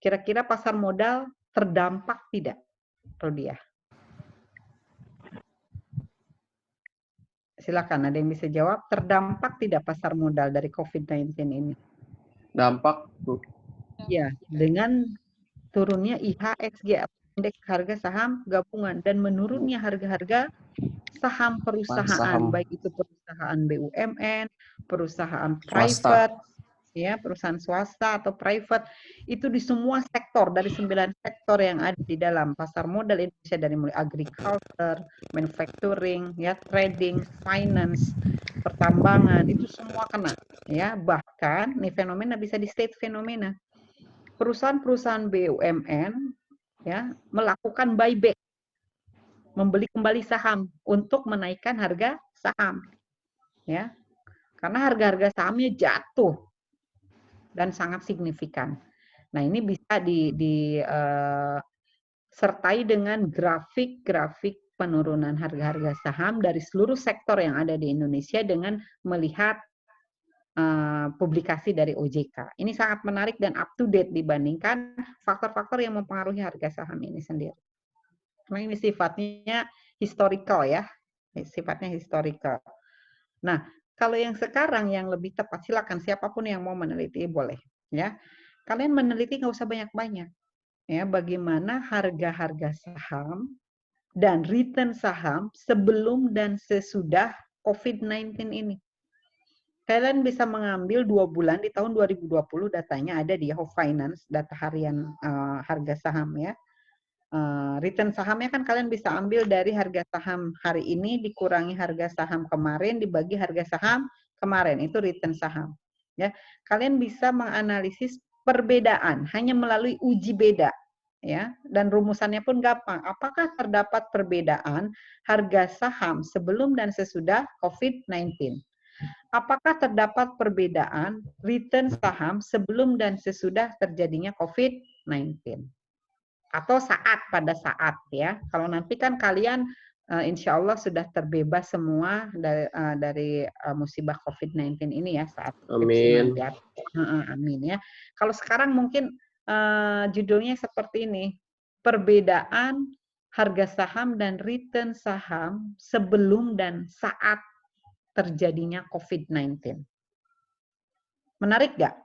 S1: Kira-kira pasar modal terdampak tidak, Rodia? Silakan, ada yang bisa jawab. Terdampak tidak pasar modal dari COVID-19 ini?
S4: Dampak, Bu.
S1: Ya, dengan turunnya IHSG, indeks harga saham gabungan, dan menurunnya harga-harga saham perusahaan, baik itu perusahaan BUMN, perusahaan private, ya, perusahaan swasta atau private, itu di semua sektor, dari 9 sektor yang ada di dalam pasar modal Indonesia, dari mulai agriculture, manufacturing, ya, trading, finance, pertambangan, itu semua kena, ya. Bahkan nih fenomena bisa di state fenomena. Perusahaan-perusahaan BUMN ya melakukan buyback, membeli kembali saham untuk menaikkan harga saham, ya, karena harga-harga sahamnya jatuh dan sangat signifikan. Nah, ini bisa disertai dengan grafik-grafik penurunan harga-harga saham dari seluruh sektor yang ada di Indonesia dengan melihat publikasi dari OJK. Ini sangat menarik dan up to date dibandingkan faktor-faktor yang mempengaruhi harga saham ini sendiri. Karena ini sifatnya historical ya, sifatnya historical. Nah, kalau yang sekarang yang lebih tepat, silakan siapapun yang mau meneliti boleh, ya. Kalian meneliti nggak usah banyak-banyak, ya. Bagaimana harga-harga saham dan return saham sebelum dan sesudah COVID-19 ini. Kalian bisa mengambil 2 bulan di tahun 2020, datanya ada di Yahoo Finance, data harian harga saham ya. Return sahamnya kan kalian bisa ambil dari harga saham hari ini dikurangi harga saham kemarin dibagi harga saham kemarin, itu return saham. Ya, kalian bisa menganalisis perbedaan hanya melalui uji beda, ya. Dan rumusannya pun gampang. Apakah terdapat perbedaan harga saham sebelum dan sesudah COVID-19? apakah terdapat perbedaan return saham sebelum dan sesudah terjadinya COVID-19? Atau pada saat ya. Kalau nanti kan kalian insya Allah sudah terbebas semua dari musibah COVID-19 ini ya saat skripsi nanti. Amin ya. Kalau sekarang mungkin judulnya seperti ini, perbedaan harga saham dan return saham sebelum dan saat terjadinya COVID-19. Menarik nggak?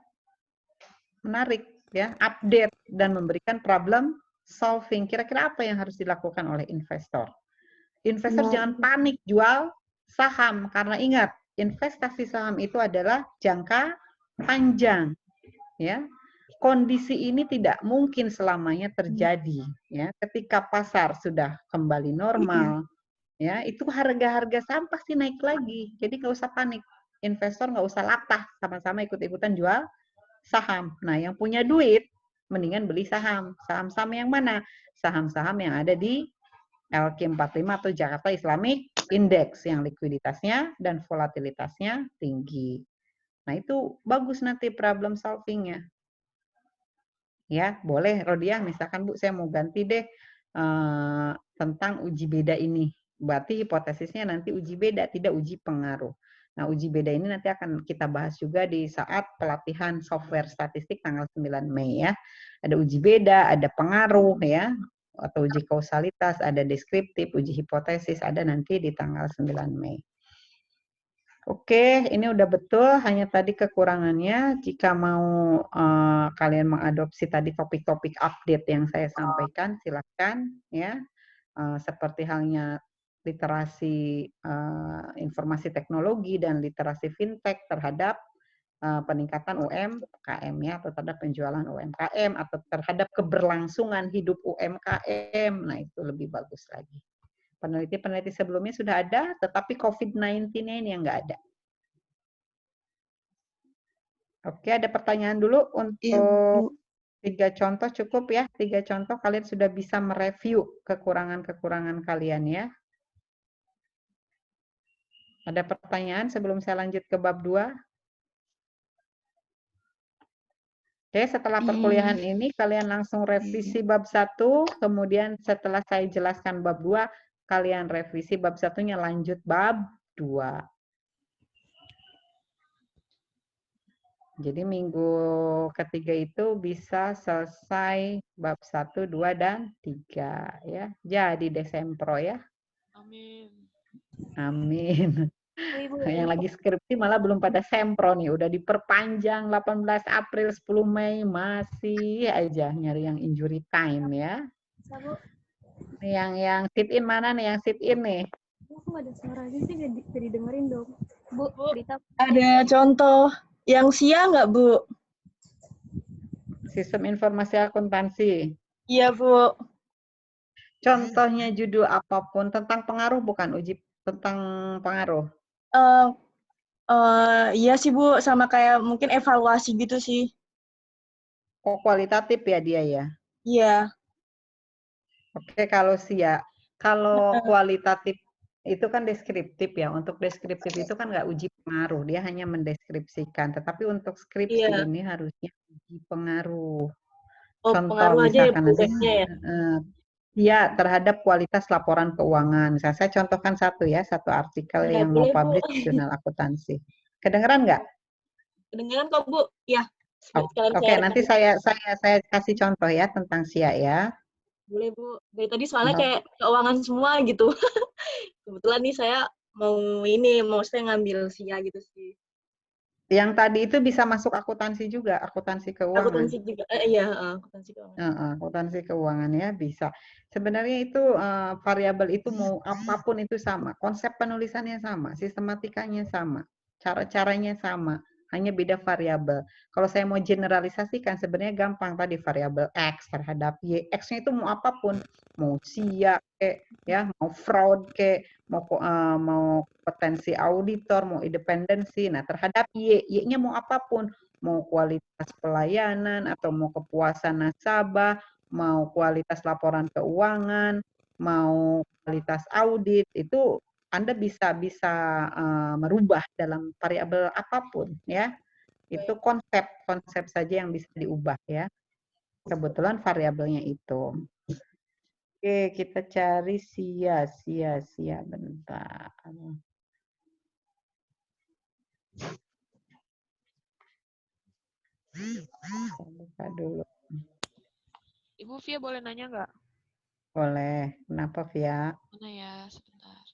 S1: Menarik ya, update dan memberikan problem solving. Kira-kira apa yang harus dilakukan oleh investor? Investor jangan panik jual saham, karena ingat, investasi saham itu adalah jangka panjang. Ya, kondisi ini tidak mungkin selamanya terjadi. Ya, ketika pasar sudah kembali normal, ya itu harga-harga saham pasti naik lagi. Jadi nggak usah panik. Investor nggak usah latah sama-sama ikut-ikutan jual saham. Nah, yang punya duit mendingan beli saham. Saham-saham yang mana? Saham-saham yang ada di LQ45 atau Jakarta Islamic Index yang likuiditasnya dan volatilitasnya tinggi. Nah, itu bagus nanti problem solvingnya. Ya, boleh Rodia, misalkan Bu, saya mau ganti deh tentang uji beda ini. Berarti hipotesisnya nanti uji beda, tidak uji pengaruh. Nah, uji beda ini nanti akan kita bahas juga di saat pelatihan software statistik tanggal 9 Mei ya. Ada uji beda, ada pengaruh ya, atau uji kausalitas, ada deskriptif, uji hipotesis, ada nanti di tanggal 9 Mei. Oke, ini udah betul, hanya tadi kekurangannya. Jika mau kalian mengadopsi tadi topik-topik update yang saya sampaikan, silakan ya. Seperti halnya literasi informasi teknologi dan literasi fintech terhadap peningkatan UMKM ya, atau terhadap penjualan UMKM, atau terhadap keberlangsungan hidup UMKM. Nah, itu lebih bagus lagi. Peneliti-peneliti sebelumnya sudah ada, tetapi COVID-19-nya ini yang nggak ada. Oke, ada pertanyaan dulu untuk 3 contoh cukup ya. 3 contoh kalian sudah bisa mereview kekurangan-kekurangan kalian ya. Ada pertanyaan sebelum saya lanjut ke bab 2? Oke, setelah perkuliahan ini kalian langsung revisi bab 1, kemudian setelah saya jelaskan bab 2, kalian revisi bab 1-nya lanjut bab 2. Jadi minggu ketiga itu bisa selesai bab 1, 2, dan 3 ya. Jadi Desember ya.
S3: Amin.
S1: Amin. Yang lagi skripsi malah belum pada sempro nih, udah diperpanjang 18 April, 10 Mei, masih aja nyari yang injury time ya. Nih yang sit in mana nih, yang sit in nih?
S12: Aku nggak ada suaranya sih, nggak didengerin dong. Bu, berita.
S7: Ada contoh yang siang nggak, Bu?
S1: Sistem informasi akuntansi.
S7: Iya, Bu.
S1: Contohnya judul apapun, tentang pengaruh bukan, uji tentang pengaruh?
S7: Iya sih, Bu, sama kayak mungkin evaluasi gitu sih.
S1: Oh, kualitatif ya dia ya?
S7: Iya.
S1: Oke, kalau kualitatif itu kan deskriptif ya. Untuk deskriptif itu kan nggak uji pengaruh, dia hanya mendeskripsikan. Tetapi untuk skripsi ini harusnya uji pengaruh.
S7: Oh,
S1: Contoh
S7: pengaruh aja ya,
S1: misalkan
S7: Bu,
S1: nanti
S7: ya?
S1: ya terhadap kualitas laporan keuangan. Misalnya saya contohkan satu artikel yang mau publish di jurnal akuntansi. Kedengeran nggak?
S7: Kedengeran kok, Bu. Ya.
S1: Oke, nanti saya kasih contoh ya tentang SIA ya.
S7: Boleh, Bu. Dari tadi soalnya kayak keuangan semua gitu. Kebetulan nih saya mau saya ngambil SIA gitu sih.
S1: Yang tadi itu bisa masuk akuntansi juga, akuntansi keuangan.
S7: Akuntansi juga, akuntansi keuangan.
S1: Akuntansi keuangan ya bisa. Sebenarnya itu variabel itu mau apapun itu sama, konsep penulisannya sama, sistematikanya sama, cara-caranya sama, hanya beda variabel. Kalau saya mau generalisasikan sebenarnya gampang tadi, variabel X terhadap Y. X-nya itu mau apapun, mau SIA ya, mau fraud mau potensi auditor, mau independensi. Nah, terhadap Y-nya mau apapun, mau kualitas pelayanan atau mau kepuasan nasabah, mau kualitas laporan keuangan, mau kualitas audit, itu Anda bisa merubah dalam variabel apapun ya. Itu konsep saja yang bisa diubah ya. Kebetulan variabelnya itu. Oke, kita cari sia bentar. Saya buka dulu.
S3: Ibu Via boleh nanya nggak?
S1: Boleh. Kenapa, Via?
S3: Mana ya, sebentar.